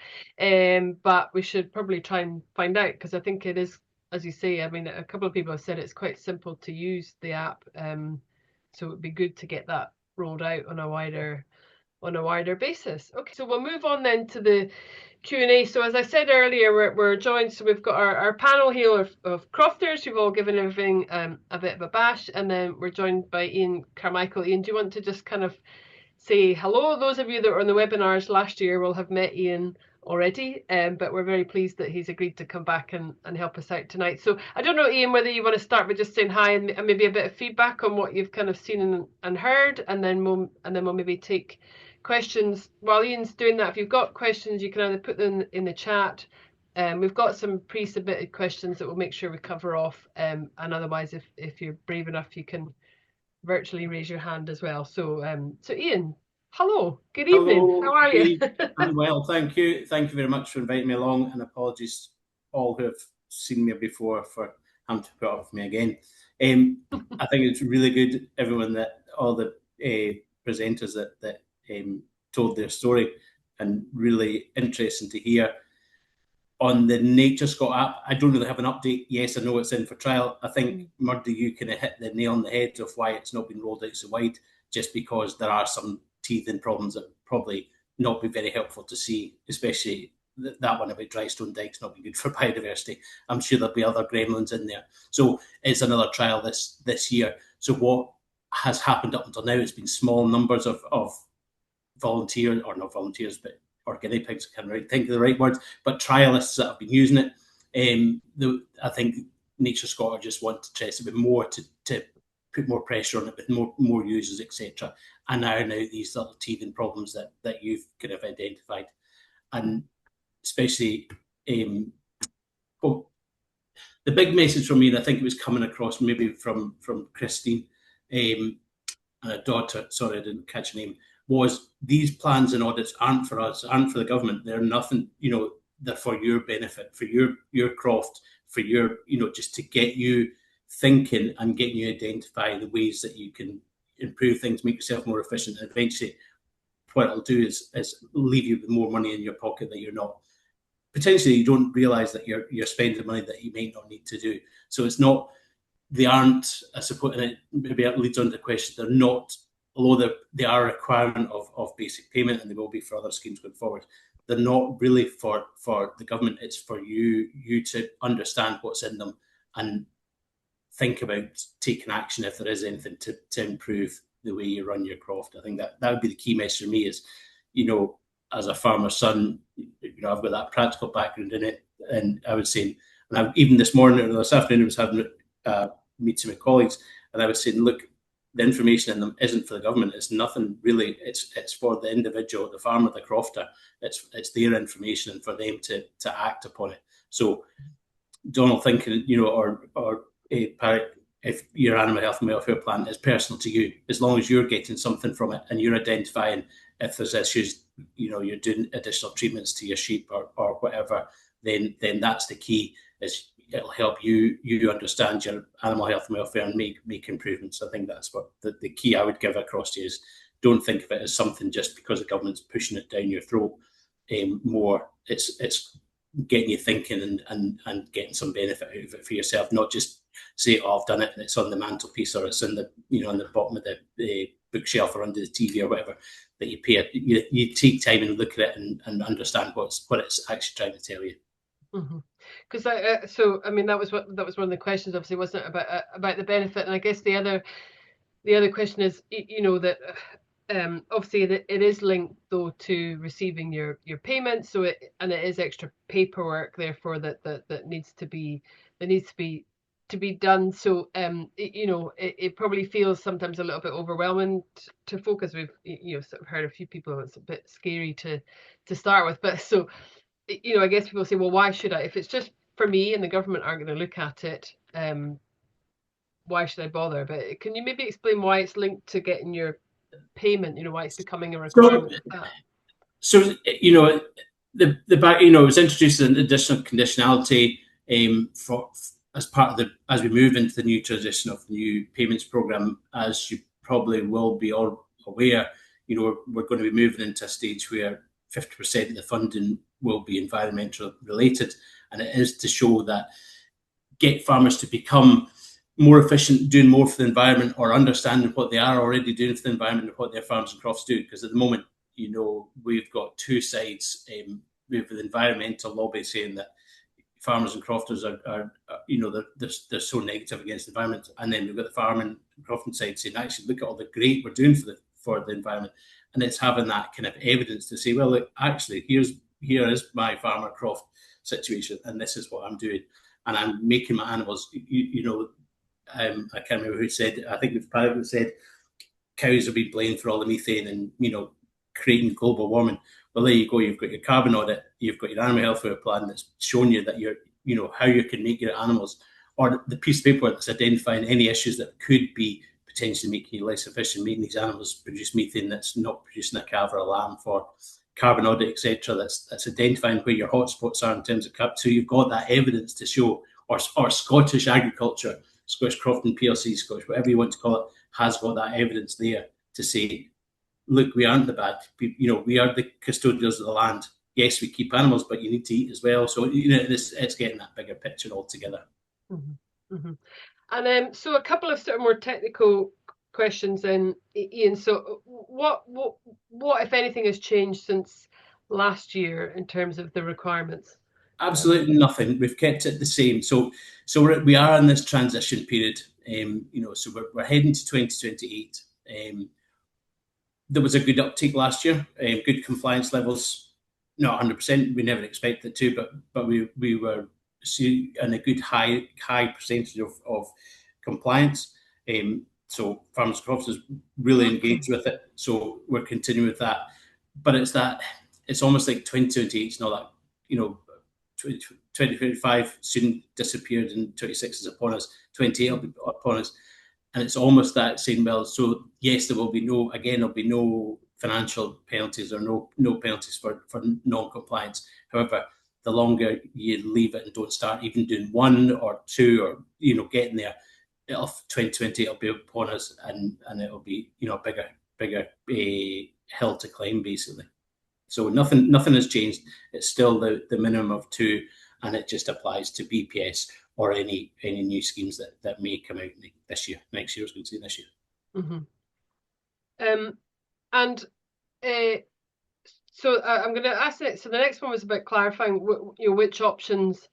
but we should probably try and find out, because I think it is, as you say, I mean, a couple of people have said it's quite simple to use the app, so it would be good to get that rolled out on a wider basis. Okay, so we'll move on then to the Q&A. So as I said earlier, we're joined, so we've got our panel here of crofters who've all given everything a bit of a bash, and then we're joined by Ian Carmichael. Ian, do you want to just kind of say hello? Those of you that were on the webinars last year will have met Ian already, but we're very pleased that he's agreed to come back and help us out tonight. So I don't know, Ian, whether you want to start with just saying hi and maybe a bit of feedback on what you've kind of seen and heard, and then we'll maybe take questions. While Ian's doing that, if you've got questions, you can either put them in the chat. We've got some pre-submitted questions that we'll make sure we cover off, and otherwise, if you're brave enough, you can virtually raise your hand as well. So Ian, hello, good evening. How are you? I'm well, thank you. Thank you very much for inviting me along, and apologies all who have seen me before for having to put up with me again. I think it's really good, everyone, that all the presenters that told their story, and really interesting to hear. On the Nature Scott app, I don't really have an update. Yes, I know it's in for trial. I think, Murdy, you kind of hit the nail on the head of why it's not been rolled out so wide, just because there are some teething problems that probably not be very helpful to see, especially that one about dry stone dikes not being good for biodiversity. I'm sure there'll be other gremlins in there. So it's another trial this year. So what has happened up until now, it's been small numbers of volunteers, or not volunteers, or guinea pigs, I can't really think of the right words, but trialists that have been using it. I think Nature Scott just want to stress a bit more to put more pressure on it with more users, etc. And iron out these little teething problems that you've kind of identified. And especially, the big message from me, and I think it was coming across maybe from Christine, and her daughter, sorry, I didn't catch her name, was these plans and audits aren't for us, aren't for the government. They're nothing, they're for your benefit, for your croft, for your, just to get you thinking and getting you identify the ways that you can improve things, make yourself more efficient, and eventually what it'll do is leave you with more money in your pocket that you're not, potentially you don't realise that you're spending money that you may not need to do. So it's not, they aren't, I suppose, and it maybe it leads on to the question, they're not, although they are a requirement of basic payment, and they will be for other schemes going forward, they're not really for the government. It's for you to understand what's in them and think about taking action if there is anything to improve the way you run your croft. I think that would be the key message for me is, as a farmer's son, I've got that practical background in it. And I was saying, and even this morning or this afternoon, I was having meetings with colleagues, and I was saying, look, the information in them isn't for the government. It's nothing really. It's for the individual, the farmer, the crofter. It's their information, and for them to act upon it. So, Donald thinking, or if your animal health and welfare plan is personal to you, as long as you're getting something from it and you're identifying if there's issues, you're doing additional treatments to your sheep or whatever, then that's the key. Is it'll help you understand your animal health and welfare and make improvements. I think that's what the key I would give across to you is don't think of it as something just because the government's pushing it down your throat. More, it's getting you thinking and getting some benefit out of it for yourself, not just say, oh, I've done it and it's on the mantelpiece or it's in the, you know, on the bottom of the bookshelf or under the TV or whatever, that you pay it. You take time and look at it and understand what it's actually trying to tell you. Because so I mean that was one of the questions, obviously, wasn't it, about the benefit? And I guess the other question is, you know, that obviously it is linked though to receiving your payments, so it is extra paperwork therefore that needs to be done. So you know, it probably feels sometimes a little bit overwhelming to focus. We've, you know, sort of heard a few people, it's a bit scary to start with, but so, you know, I guess people say, well, why should I, if it's just for me and the government aren't going to look at it, why should I bother? But can you maybe explain why it's linked to getting your payment, you know, why it's becoming a requirement? So you know, the back, you know, it was introduced an additional conditionality as part of as we move into the new transition of the new payments program. As you probably will be all aware, you know, we're going to be moving into a stage where 50% of the funding will be environmental related, and it is to show that get farmers to become more efficient, doing more for the environment, or understanding what they are already doing for the environment and what their farms and crofts do. Because at the moment, you know, we've got two sides. We have the environmental lobby saying that farmers and crofters are you know, they're so negative against the environment, and then we've got the farm and crofting side saying, actually, look at all the great we're doing for the environment. And it's having that kind of evidence to say, well, look, actually, here is my farmer croft situation, and this is what I'm doing, and I'm making my animals. You know, I can't remember who said. I think it's probably said cows are being blamed for all the methane and, you know, creating global warming. Well, there you go. You've got your carbon audit. You've got your animal welfare plan that's showing you that you're, you know, how you can make your animals, or the piece of paper that's identifying any issues that could be potentially making you less efficient, making these animals produce methane that's not producing a calf or a lamb for carbon audit, etc. That's identifying where your hotspots are in terms of carbon. So you've got that evidence to show, or Scottish agriculture, Scottish Crofting PLC, Scottish, whatever you want to call it, has got that evidence there to say, look, we aren't the bad people, you know, we are the custodians of the land. Yes, we keep animals, but you need to eat as well. So, you know, it's getting that bigger picture altogether. And so a couple of sort of more technical questions then, Ian. So what if anything has changed since last year in terms of the requirements? Absolutely nothing. We've kept it the same. So we are in this transition period. You know, so we're heading to 2028. There was a good uptake last year. Good compliance levels, not 100%. We never expected it to, but we were in a good high percentage of compliance. So farmers and crofters really engaged with it. So we're continuing with that. But it's almost like 2028 is not that, you know, 2025 soon disappeared and 26 is upon us, 28 will be upon us. And it's almost that saying, well, so yes, there'll be no financial penalties or no penalties for non-compliance. However, the longer you leave it and don't start even doing one or two, or, you know, getting there, 2020 it'll be upon us, and it'll be, you know, bigger hill to climb, basically. So nothing has changed. It's still the minimum of 2, and it just applies to BPS or any new schemes that may come out this year. Next year, I was going to say this year. So I'm going to ask it. So the next one was about clarifying, you know, which options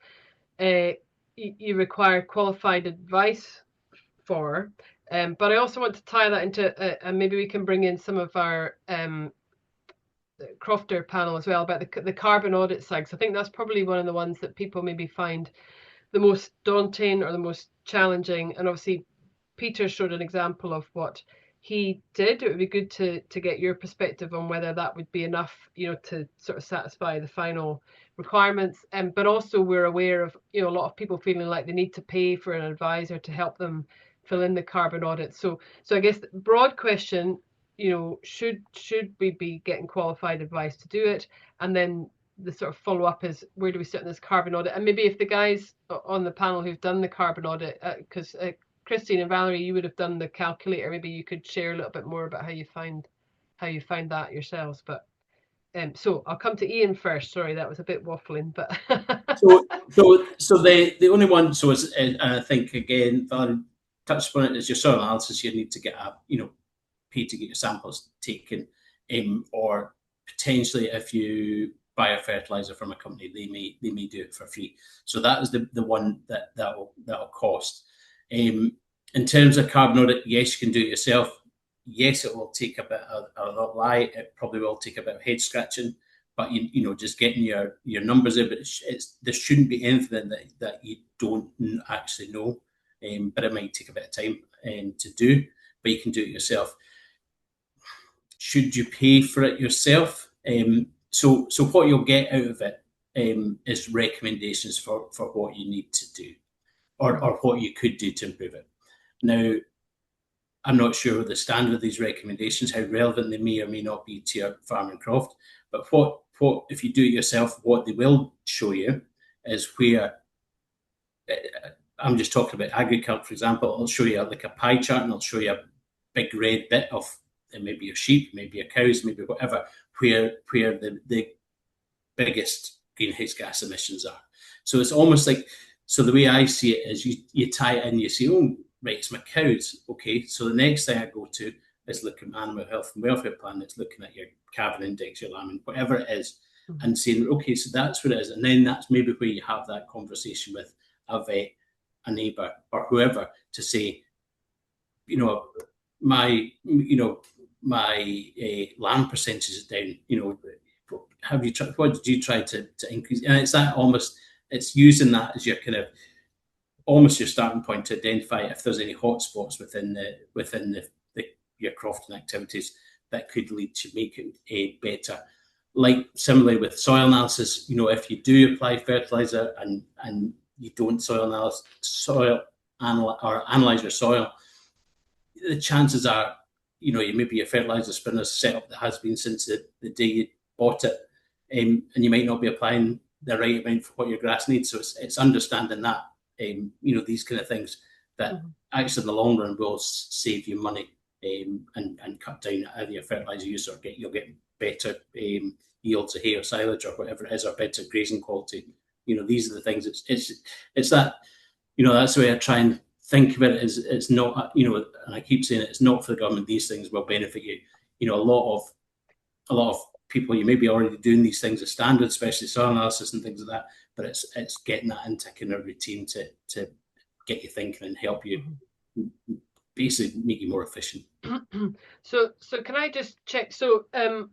you require qualified advice for. But I also want to tie that into, and maybe we can bring in some of our crofter panel as well about the carbon audit side. So I think that's probably one of the ones that people maybe find the most daunting or the most challenging. And obviously Peter showed an example of what he did. It would be good to get your perspective on whether that would be enough, you know, to sort of satisfy the final requirements. But also we're aware of, you know, a lot of people feeling like they need to pay for an advisor to help them fill in the carbon audit. So I guess the broad question, you know, should we be getting qualified advice to do it? And then the sort of follow up is, where do we sit in this carbon audit? And maybe if the guys on the panel who've done the carbon audit, because Christine and Valerie, you would have done the calculator, maybe you could share a little bit more about how you find you found that yourselves. But so I'll come to Ian first. Sorry, that was a bit waffling, but so the only one, so is, and I think again, Valerie touched on it, is your soil analysis. You need to get pay to get your samples taken, or potentially if you buy a fertilizer from a company, they may do it for free. So that is the one that'll cost. In terms of carbon audit, yes, you can do it yourself. Yes, it will take a bit of a lie. It probably will take a bit of head scratching, but you know, just getting your numbers in. But there shouldn't be anything that you don't actually know. But it might take a bit of time to do. But you can do it yourself. Should you pay for it yourself? So what you'll get out of it is recommendations for what you need to do, or what you could do to improve it. Now, I'm not sure the standard of these recommendations, how relevant they may or may not be to your farm and croft, but what if you do it yourself, what they will show you is where, I'm just talking about agriculture, for example, it'll show you like a pie chart, and it'll show you a big red bit of maybe your sheep, maybe your cows, maybe whatever, where the biggest greenhouse gas emissions are. So it's almost like, so the way I see it is you tie it in, you say, oh, right, it's my cows. Okay, so the next thing I go to is looking at animal health and welfare plan. It's looking at your carbon index, your lambing, whatever it is, and saying, okay, so that's what it is. And then that's maybe where you have that conversation with a vet, a neighbour, or whoever, to say, my land percentage is down. Have you tried? What did you try to increase? And it's that almost, it's using that as your kind of almost your starting point to identify if there's any hotspots within your crofting activities that could lead to make it better. Like similarly with soil analysis, if you do apply fertilizer and you don't analyze your soil, the chances are, maybe your fertilizer spinner setup that has been since the day you bought it, and you might not be applying the right amount for what your grass needs. So it's understanding that, these kind of things that actually in the long run will save you money, and cut down either your fertilizer use, or you'll get better yields of hay or silage or whatever it is, or better grazing quality. These are the things. It's that, that's the way I try and think about it. Is it's not, and I keep saying it's not for the government. These things will benefit you. A lot of people, you may be already doing these things as standard, especially soil analysis and things like that. But it's getting that into kind of routine to get you thinking and help you basically make you more efficient. So can I just check? So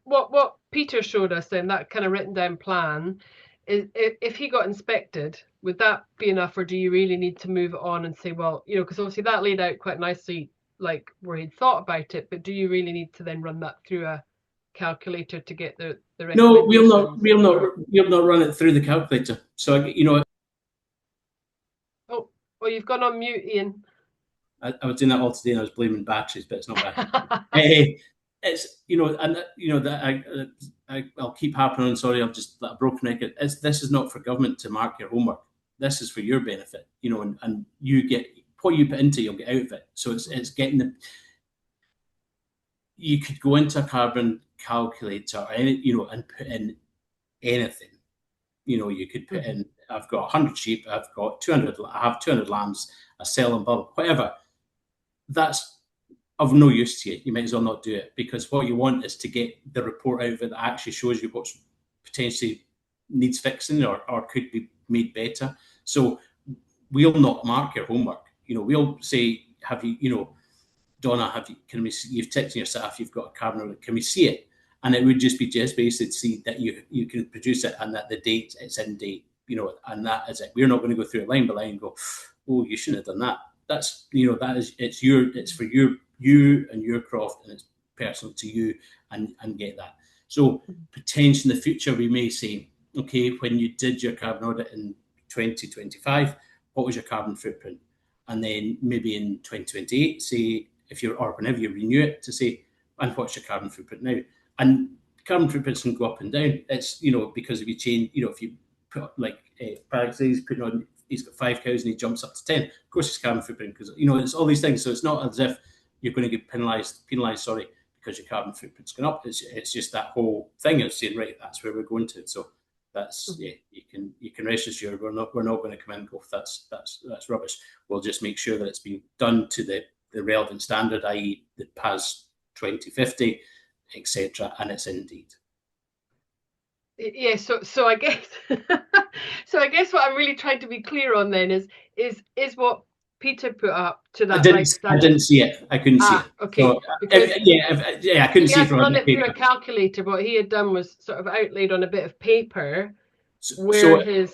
what Peter showed us then, that kind of written down plan, is if he got inspected, would that be enough, or do you really need to move it on and say, well, because obviously that laid out quite nicely, like where he'd thought about it, but do you really need to then run that through a calculator to get the No, we'll not run it through the calculator. So Oh, you've gone on mute, Ian. I was doing that all today, and I was blaming batteries, but it's not bad. It's I'll keep harping on. Sorry, I'm just a broken record. This is not for government to mark your homework. This is for your benefit. And you get what you put into, you'll get out of it. So it's getting you could go into a carbon calculator, and put in anything. You could put in, I've got 100 sheep, I have 200 lambs, I sell them, blah, whatever. That's of no use to you. You might as well not do it, because what you want is to get the report out of it that actually shows you what's potentially needs fixing or could be made better. So we'll not mark your homework. We'll say, have you, Donna, you've ticked in your SAF, you've got a carbon audit, can we see it? And it would just basically see that you can produce it, and that the date, it's in date, and that is it. We're not going to go through it line by line and go, oh, you shouldn't have done that. That's, it's for you and your croft, and it's personal to you, and get that. So potentially in the future, we may say, okay, when you did your carbon audit in 2025, what was your carbon footprint? And then maybe in 2028, say, whenever you renew it, to say, and what's your carbon footprint now? And carbon footprints can go up and down. It's, because if you change, if you put like he's got 5 cows and he jumps up to 10, of course his carbon footprint, because, it's all these things. So it's not as if you're going to get penalised, because your carbon footprint's going up. It's just that whole thing of saying, right, that's where we're going to. So that's yeah, you can rest assured we're not going to come in and go, that's rubbish. We'll just make sure that it's been done to the relevant standard, i.e. the PAS 2050, etc. And it's indeed. Yeah, so I guess so I guess what I'm really trying to be clear on then is what Peter put up to that right standard. I didn't see it. I couldn't see it. Okay. So, because I couldn't see it from run it through a calculator. What he had done was sort of outlaid on a bit of paper where so his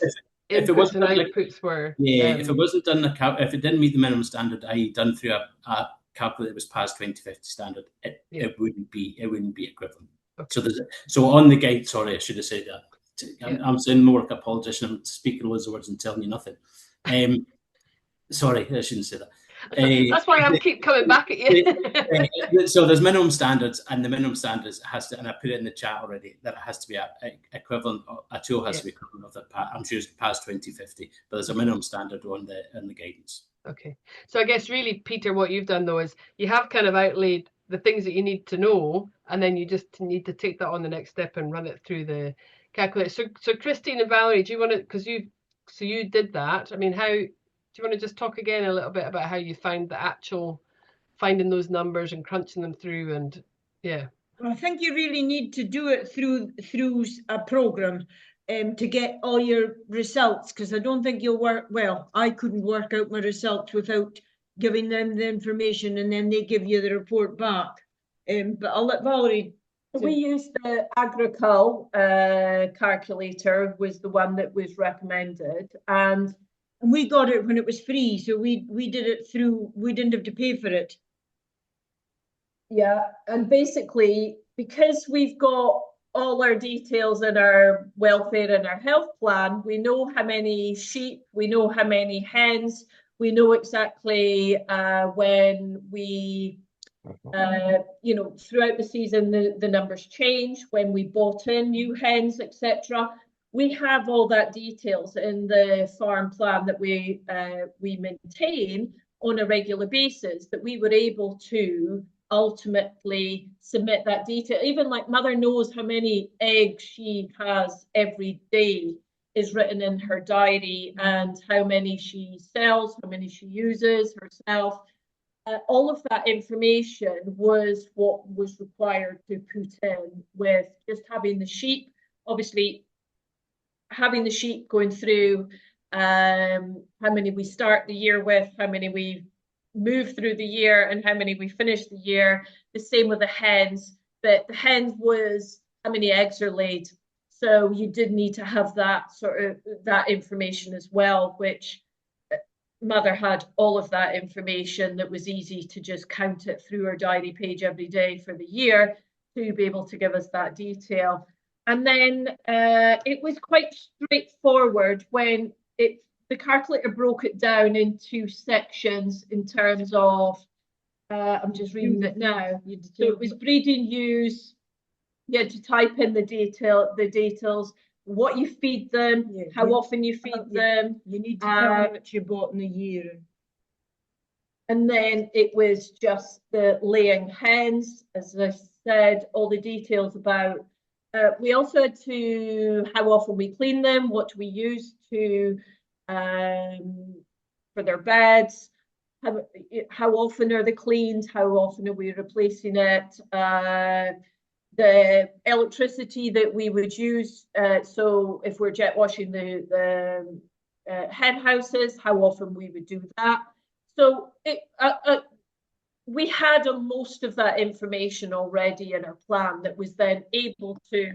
if it inputs wasn't and like, outputs were. Yeah, if it wasn't done, if it didn't meet the minimum standard, i.e. done through a calculator that was PAS 2050 standard, it wouldn't be equivalent. Okay. So on the guide, sorry, I should have said that. I'm saying more like a politician. I'm speaking loads of words and telling you nothing. Sorry, I shouldn't say that. That's why I keep coming back at you. So there's minimum standards, and the minimum standards has to, and I put it in the chat already, that it has to be equivalent. A tool has to be equivalent of that. I'm sure it's PAS 2050, but there's a minimum standard on the guidance. Okay, so I guess really, Peter, what you've done though is you have kind of outlaid the things that you need to know, and then you just need to take that on the next step and run it through the calculator. So Christine and Valerie, do you want to, because you did that? I mean, how do you want to just talk again a little bit about how you found the actual finding those numbers and crunching them through? And yeah, well, I think you really need to do it through a program to get all your results, because I don't think you'll work well. I couldn't work out my results without giving them the information, and then they give you the report back. But I'll let Valerie. We used the Agricul calculator, was the one that was recommended, and we got it when it was free, so we did it through, we didn't have to pay for it. Yeah, and basically, because we've got all our details in our welfare and our health plan, we know how many sheep, we know how many hens, we know exactly when we, throughout the season, the numbers change, when we bought in new hens, etc. We have all that details in the farm plan that we maintain on a regular basis, that we were able to ultimately submit that detail. Even like Mother knows how many eggs she has every day is written in her diary, and how many she sells, how many she uses herself. All of that information was what was required to put in with just having the sheep. Obviously, having the sheep going through how many we start the year with, how many we move through the year, and how many we finish the year. The same with the hens, but the hens was how many eggs are laid. So you did need to have that sort of that information as well, which Mother had all of that information that was easy to just count it through her diary page every day for the year to be able to give us that detail. And then it was quite straightforward when the calculator broke it down into sections in terms of, I'm just reading it now. So it was breeding ewes. You had to type in the details, what you feed them, how often you feed them. You need to tell how much you bought in a year. And then it was just the laying hens, as I said, all the details about. We also had to how often we clean them, what do we use to for their beds, how often are they cleaned, how often are we replacing it, the electricity that we would use. So if we're jet washing the hen houses, how often we would do that. So we had most of that information already in our plan that was then able to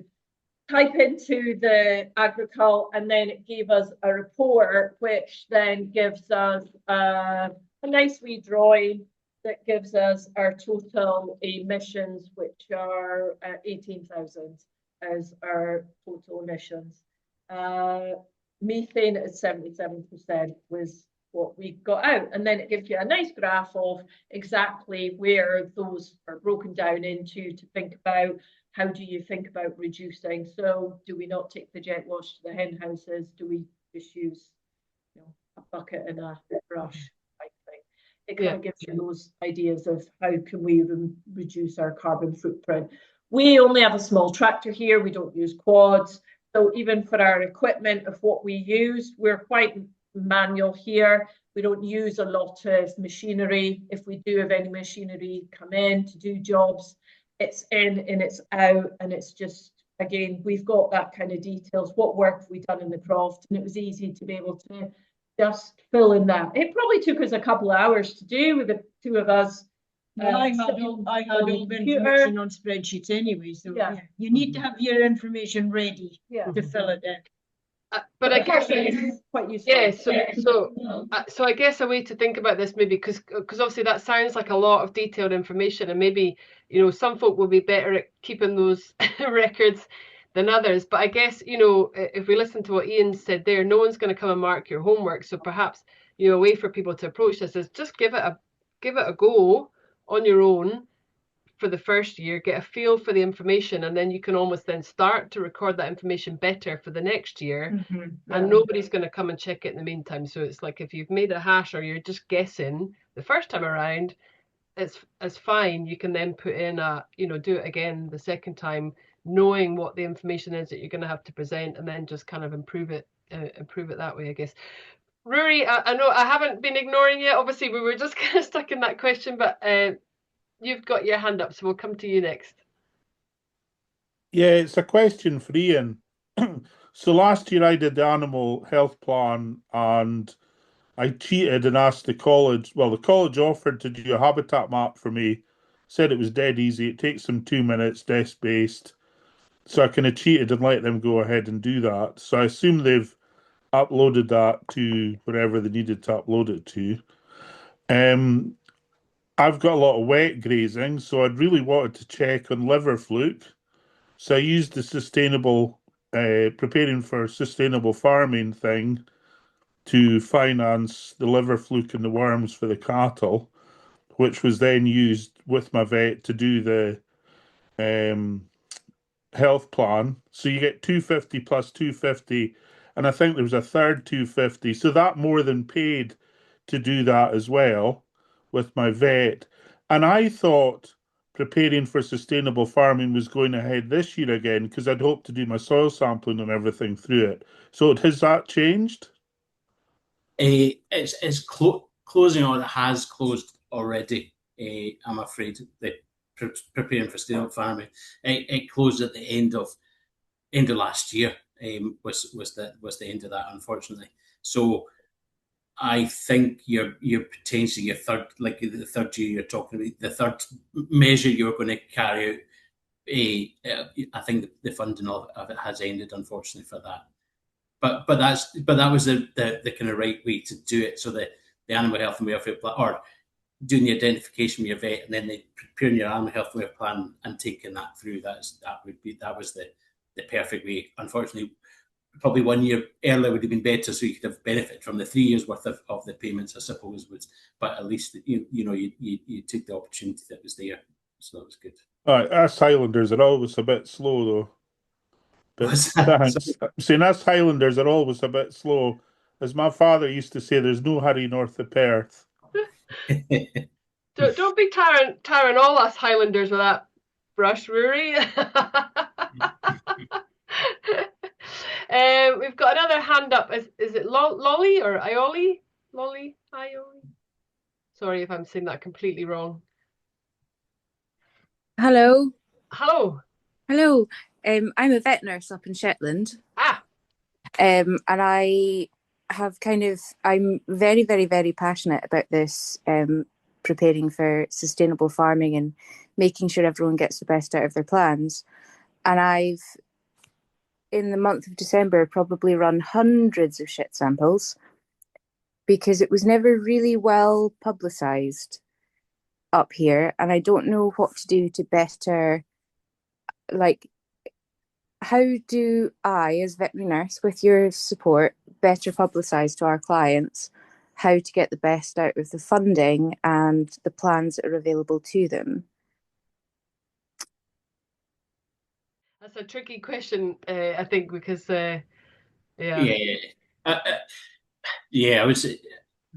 type into the Agricul, and then it gave us a report, which then gives us a nice wee drawing that gives us our total emissions, which are 18,000 as our total emissions. Methane at 77% was what we got out, and then it gives you a nice graph of exactly where those are broken down into to think about how do you think about reducing. So do we not take the jet wash to the hen houses? Do we just use a bucket and a brush type thing? it kind of gives you those ideas of how can we reduce our carbon footprint. We only have a small tractor here. We don't use quads. So even for our equipment of what we use, we're quite manual here. We don't use a lot of machinery. If we do have any machinery come in to do jobs, it's in and it's out, and it's just, again, we've got that kind of details. What work have we done in the croft? And it was easy to be able to just fill in that. It probably took us a couple of hours to do with the two of us. I had all the information on spreadsheets anyway, so you need to have your information ready to fill it in. But I guess it's quite useful. Yeah, so I guess a way to think about this, maybe, because obviously that sounds like a lot of detailed information, and maybe, you know, some folk will be better at keeping those records than others. But I guess, you know, if we listen to what Ian said there, no one's going to come and mark your homework. So perhaps, you know, a way for people to approach this is just give it a go on your own for the first year, get a feel for the information, and then you can almost then start to record that information better for the next year. And nobody's going to come and check it in the meantime. So it's like if you've made a hash or you're just guessing the first time around, it's fine. You can then put in do it again the second time, knowing what the information is that you're going to have to present, and then just kind of improve it that way, I guess. Rory, I know I haven't been ignoring you. Obviously, we were just kind of stuck in that question, but you've got your hand up, so we'll come to you next. Yeah, it's a question for Ian. So last year I did the animal health plan, and I cheated and asked the college. Well, the college offered to do a habitat map for me, said it was dead easy. It takes them 2 minutes, desk-based. So I kind of cheated and let them go ahead and do that. So I assume they've uploaded that to wherever they needed to upload it to. I've got a lot of wet grazing, so I'd really wanted to check on liver fluke. So I used the sustainable, preparing for sustainable farming thing to finance the liver fluke and the worms for the cattle, which was then used with my vet to do the health plan. So you get 250 plus 250, and I think there was a third 250. So that more than paid to do that as well with my vet. And I thought preparing for sustainable farming was going ahead this year again, because I'd hoped to do my soil sampling and everything through it. So has that changed? It's closing, or it has closed already. I'm afraid the preparing for sustainable farming. It closed at the end of last year. Was the end of that, unfortunately. So I think you're potentially your third, like the third year you're talking about, the third measure you're going to carry out. I think the funding of it has ended, unfortunately, for that. But that was the kind of right way to do it. So the animal health and welfare plan, or doing the identification with your vet, and then preparing your animal health and welfare plan and taking that through. That was the perfect way. Unfortunately, probably 1 year earlier would have been better, so you could have benefited from the 3 years worth of the payments, I suppose. But at least you took the opportunity that was there, so that was good. Us Highlanders are always a bit slow, though. I'm saying us Highlanders are always a bit slow. As my father used to say, there's no hurry north of Perth. Don't be tarring all us Highlanders with that brush, Rory. We've got another hand up. Is it Lolly or Ioli? Lolly, Ioli. Sorry if I'm saying that completely wrong. Hello. Hello. Hello. I'm a vet nurse up in Shetland. And I have I'm very, very, very passionate about this, preparing for sustainable farming and making sure everyone gets the best out of their plans. And I've, in the month of December, probably run hundreds of shit samples because it was never really well publicised up here. And I don't know what to do to better, how do I, as veterinary nurse, with your support, better publicise to our clients how to get the best out of the funding and the plans that are available to them? That's a tricky question, I think, because I would say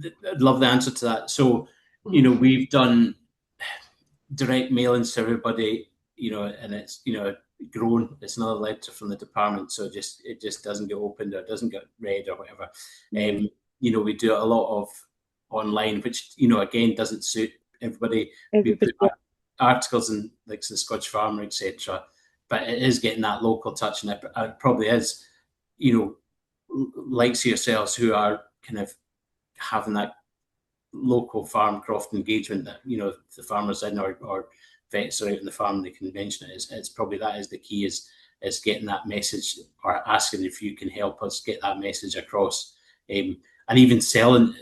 I'd love the answer to that. So you know, we've done direct mailings to everybody, you know, and it's, you know, grown. It's another letter from the department, so it just doesn't get opened or doesn't get read or whatever. You know, we do a lot of online, which, you know, again, doesn't suit everybody. We put articles in like the Scottish Farmer, etc. But it is getting that local touch, and it probably is, you know, likes yourselves who are kind of having that local farm croft engagement that, you know, the farmers in or vets are out in the farm, they can mention it. It's probably that is the key, is getting that message, or asking if you can help us get that message across, and even selling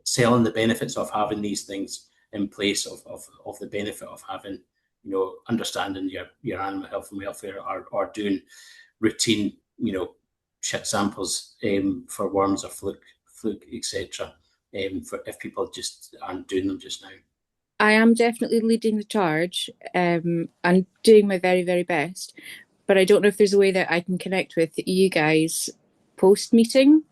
the benefits of having these things in place, of the benefit of having, you know, understanding your animal health and welfare, or doing routine, you know, shit samples for worms or fluke, etc. For if people just aren't doing them just now. I am definitely leading the charge and doing my very, very best. But I don't know if there's a way that I can connect with you guys post-meeting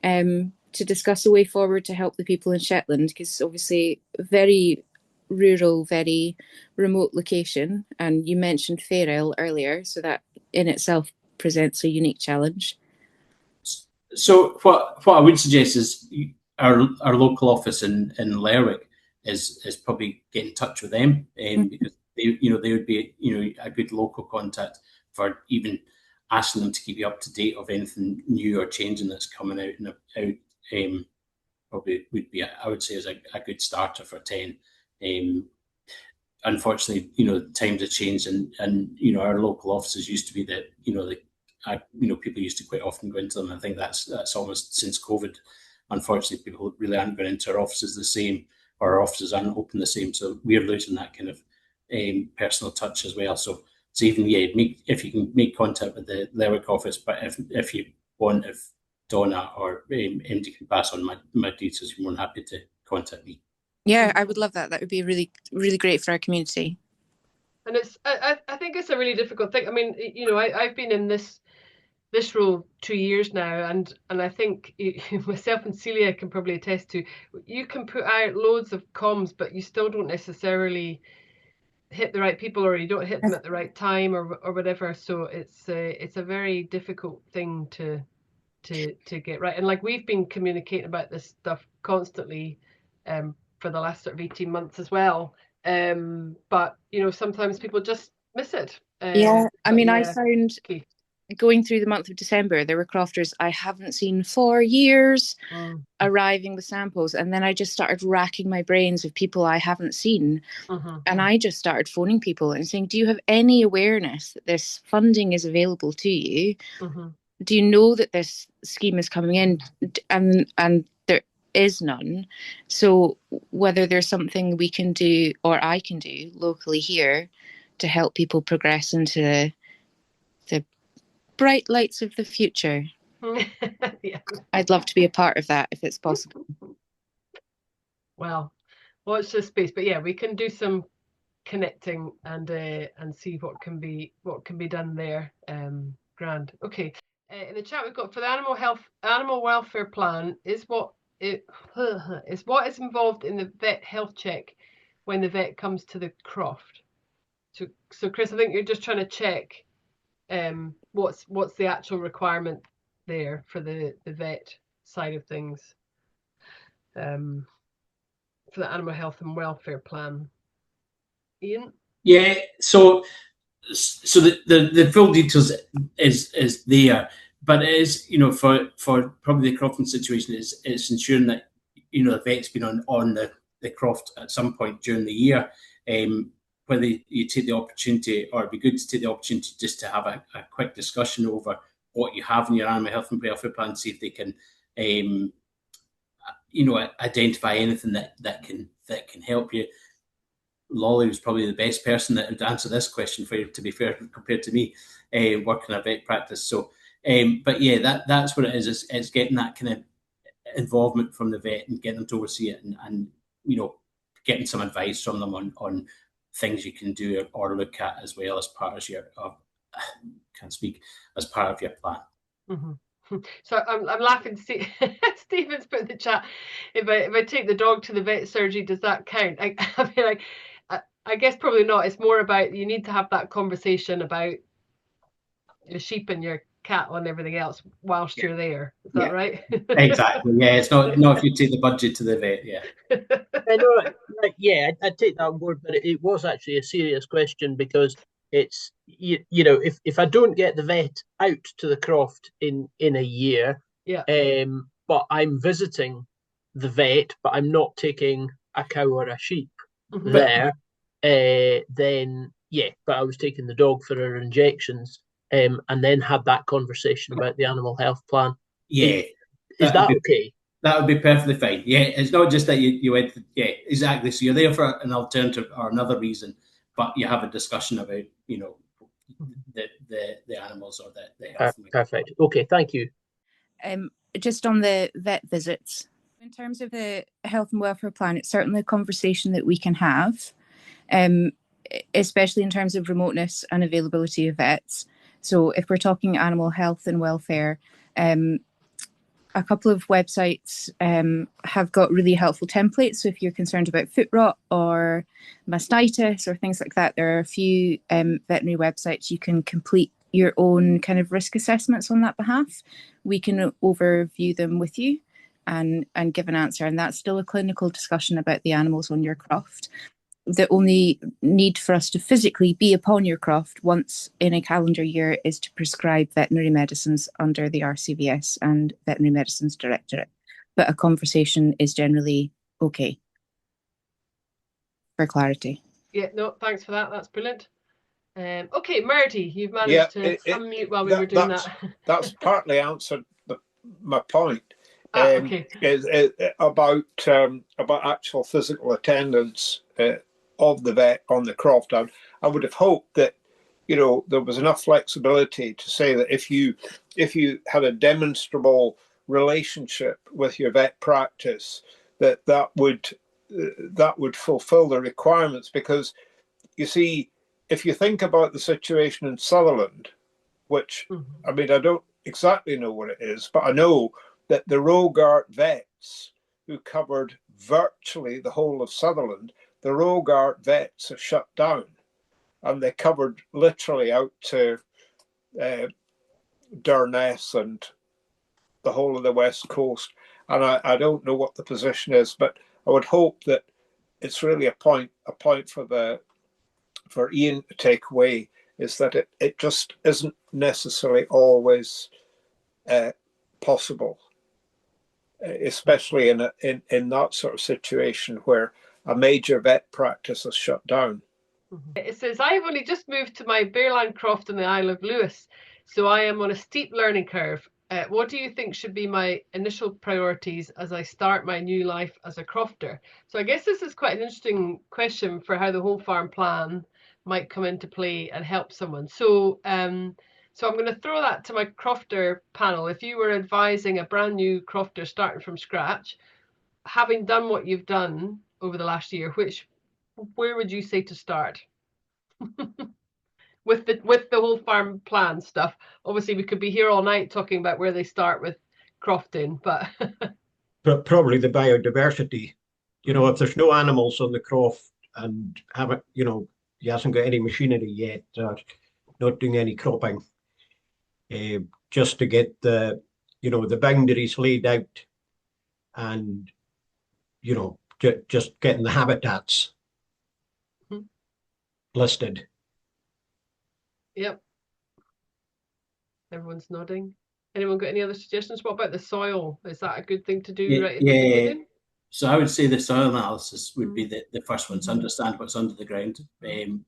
to discuss a way forward to help the people in Shetland, because obviously very rural, very remote location. And you mentioned Fairale earlier, so that in itself presents a unique challenge. So what I would suggest is our local office in Lerwick is probably get in touch with them, because they would be, you know, a good local contact for even asking them to keep you up to date of anything new or changing that's coming out and out. Probably would be, I would say, is a good starter for 10. Unfortunately, you know, times have changed, and you know, our local offices used to be that, you know, people used to quite often go into them. I think that's almost since COVID. Unfortunately, people really aren't going into our offices the same, or our offices aren't open the same. So we're losing that kind of personal touch as well. So even, if you can make contact with the Lerwick office, but if you want, if Donna or MD can pass on my details, you're more than happy to contact me. Yeah, I would love that. That would be really, really great for our community. And I think it's a really difficult thing. I mean, you know, I've been in this role 2 years now, and I think myself and Celia can probably attest to, you can put out loads of comms, but you still don't necessarily hit the right people, or you don't hit them at the right time, or whatever. So it's a very difficult thing to get right. And like, we've been communicating about this stuff constantly for the last sort of 18 months as well. But you know, sometimes people just miss it. I mean, I found going through the month of December, there were crofters I haven't seen for years arriving with samples, and then I just started racking my brains of people I haven't seen, and I just started phoning people and saying, do you have any awareness that this funding is available to you? Do you know that this scheme is coming in? And there is none. So whether there's something we can do, or I can do locally here, to help people progress into the bright lights of the future. Yeah. I'd love to be a part of that if it's possible. Well, watch this space. But yeah, we can do some connecting and see what can be done there. Grand. Okay. In the chat we've got, for the animal welfare plan, is what is involved in the vet health check when the vet comes to the croft. So Chris, I think you're just trying to check what's the actual requirement there for the vet side of things, for the animal health and welfare plan. Ian? Yeah, so the full details is there, but it is, you know, for probably the crofting situation, it's ensuring that, you know, the vet's been on the croft at some point during the year. Whether you take the opportunity, or it'd be good to take the opportunity just to have a quick discussion over what you have in your animal health and welfare plan, see if they can, you know, identify anything that can help you. Lolly was probably the best person that would answer this question for you, to be fair, compared to me, working a vet practice. So, but yeah, that's what it is. It's getting that kind of involvement from the vet and getting them to oversee it, and you know, getting some advice from them on things you can do or look at as well as part of your as part of your plan. So I'm laughing to see Stephen's put in the chat. If I take the dog to the vet surgery, does that count? I mean, like, I guess probably not. It's more about you need to have that conversation about your sheep and your cat and everything else whilst you're there. Is that right? Exactly. Yeah, it's not if you take the budget to the vet. Yeah. I know, yeah, I'd take that on board, but it was actually a serious question, because it's you know, if I don't get the vet out to the croft in a year, yeah, but I'm visiting the vet, but I'm not taking a cow or a sheep there, then yeah, but I was taking the dog for her injections, and then had that conversation about the animal health plan. Yeah, is that okay? That would be perfectly fine. Yeah, it's not just that you went. Yeah, exactly. So you're there for an alternative or another reason, but you have a discussion about, you know, the animals or the health. Perfect. Okay, thank you. Just on the vet visits, in terms of the health and welfare plan, it's certainly a conversation that we can have, especially in terms of remoteness and availability of vets. So if we're talking animal health and welfare, a couple of websites have got really helpful templates. So if you're concerned about foot rot or mastitis or things like that, there are a few veterinary websites you can complete your own kind of risk assessments on that behalf. We can overview them with you and give an answer. And that's still a clinical discussion about the animals on your croft. The only need for us to physically be upon your croft once in a calendar year is to prescribe veterinary medicines under the RCVS and Veterinary Medicines Directorate. But a conversation is generally okay, for clarity. Yeah, no, thanks for that. That's brilliant. Okay, Murdy, you've managed to unmute while we were doing that. That's partly answered my point. Okay. Is about actual physical attendance of the vet on the croft. I would have hoped that, you know, there was enough flexibility to say that if you had a demonstrable relationship with your vet practice, that would fulfill the requirements. Because you see, if you think about the situation in Sutherland, which I mean, I don't exactly know what it is, but I know that the Rogart vets, who covered virtually the whole of Sutherland, the Rogart vets are shut down, and they covered literally out to Durness and the whole of the west coast. And I don't know what the position is, but I would hope that it's really a point for Ian to take away, is that it just isn't necessarily always possible, especially in that sort of situation where a major vet practice is shut down. It says, I've only just moved to my Bearland Croft in the Isle of Lewis, so I am on a steep learning curve. What do you think should be my initial priorities as I start my new life as a crofter? So I guess this is quite an interesting question for how the whole farm plan might come into play and help someone. So so I'm going to throw that to my crofter panel. If you were advising a brand new crofter starting from scratch, having done what you've done over the last year, where would you say to start? with the whole farm plan stuff. Obviously, we could be here all night talking about where they start with crofting, but probably the biodiversity. You know, if there's no animals on the croft and haven't, you know, he hasn't got any machinery yet, not doing any cropping, just to get the, you know, the boundaries laid out, and, you know, just getting the habitats listed. Yep. Everyone's nodding. Anyone got any other suggestions? What about the soil? Is that a good thing to do right at the beginning? So I would say the soil analysis would be the first one, to understand what's under the ground. And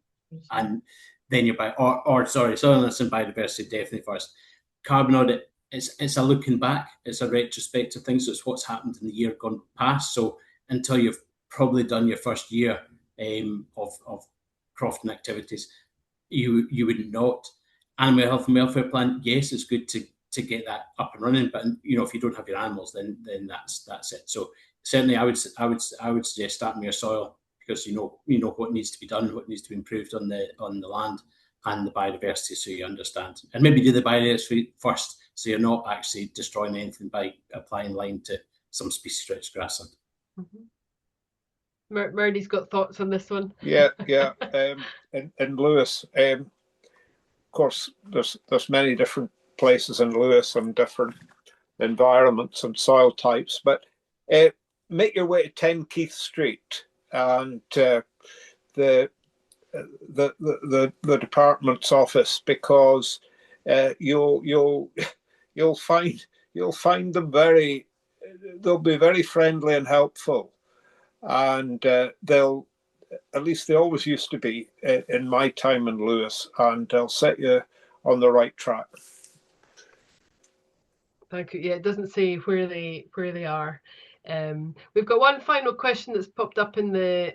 then soil analysis and biodiversity definitely first. Carbon audit, it's a looking back, it's a retrospective thing, so it's what's happened in the year gone past. So until you've probably done your first year of crofting activities, you would not. Animal health and welfare plan, yes, it's good to get that up and running, but you know, if you don't have your animals, then that's it. So certainly I would suggest starting with your soil, because you know what needs to be done, what needs to be improved on the land, and the biodiversity, so you understand. And maybe do the biodiversity first So you're not actually destroying anything by applying lime to some species-rich grassland. Murdy's got thoughts on this one. Yeah. In Lewis, of course, there's many different places in Lewis and different environments and soil types, but make your way to 10 Keith Street, and the department's office, because you'll find them they'll be very friendly and helpful, and they'll, at least they always used to be in my time in Lewis, and they'll set you on the right track. Thank you. Yeah, it doesn't say where they are. We've got one final question that's popped up in the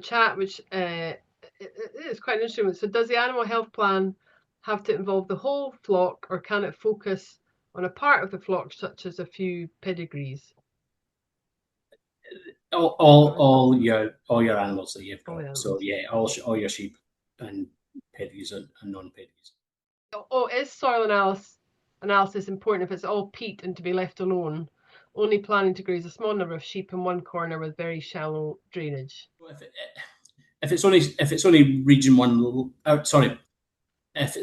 chat, which is quite interesting. So, does the animal health plan have to involve the whole flock, or can it focus on a part of the flock, such as a few pedigrees? All your animals that you've got. So yeah, all your sheep and pedigrees and non-pedigrees. Oh, is soil analysis important if it's all peat and to be left alone? Only planning to graze a small number of sheep in one corner with very shallow drainage. If it's only region 1, if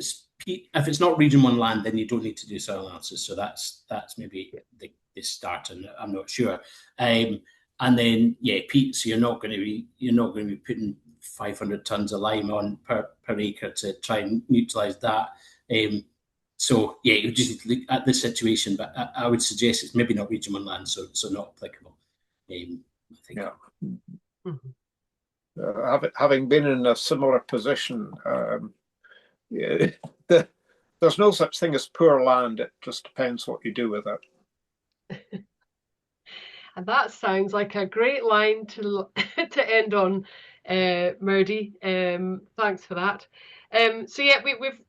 it's not region 1 land, then you don't need to do soil analysis. So that's maybe the start, and I'm not sure. And then peat. So you're not going to be putting 500 tons of lime on per acre to try and utilise that. So you just need to look at the situation, but I would suggest it's maybe not region 1 land, so not applicable. I think. Yeah. Having been in a similar position, there's no such thing as poor land. It just depends what you do with it. And that sounds like a great line to end on, Murdy. Thanks for that. So yeah,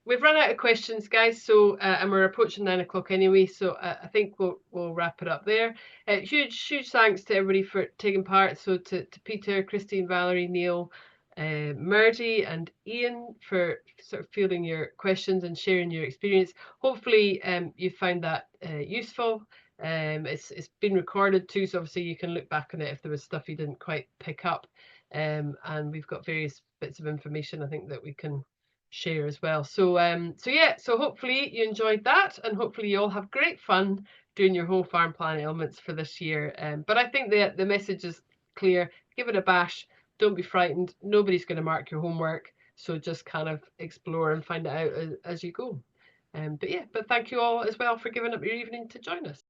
we've run out of questions, guys. So and we're approaching 9 o'clock anyway. So I think we'll wrap it up there. Huge thanks to everybody for taking part. So to Peter, Christine, Valerie, Neil, Murdy, and Ian for sort of fielding your questions and sharing your experience. Hopefully, you found that useful. It's been recorded too, so obviously you can look back on it if there was stuff you didn't quite pick up. And we've got various bits of information I think that we can share as well. So hopefully you enjoyed that, and hopefully you all have great fun doing your whole farm plan elements for this year. But I think the message is clear. Give it a bash. Don't be frightened. Nobody's going to mark your homework. So just kind of explore and find it out as you go. But thank you all as well for giving up your evening to join us.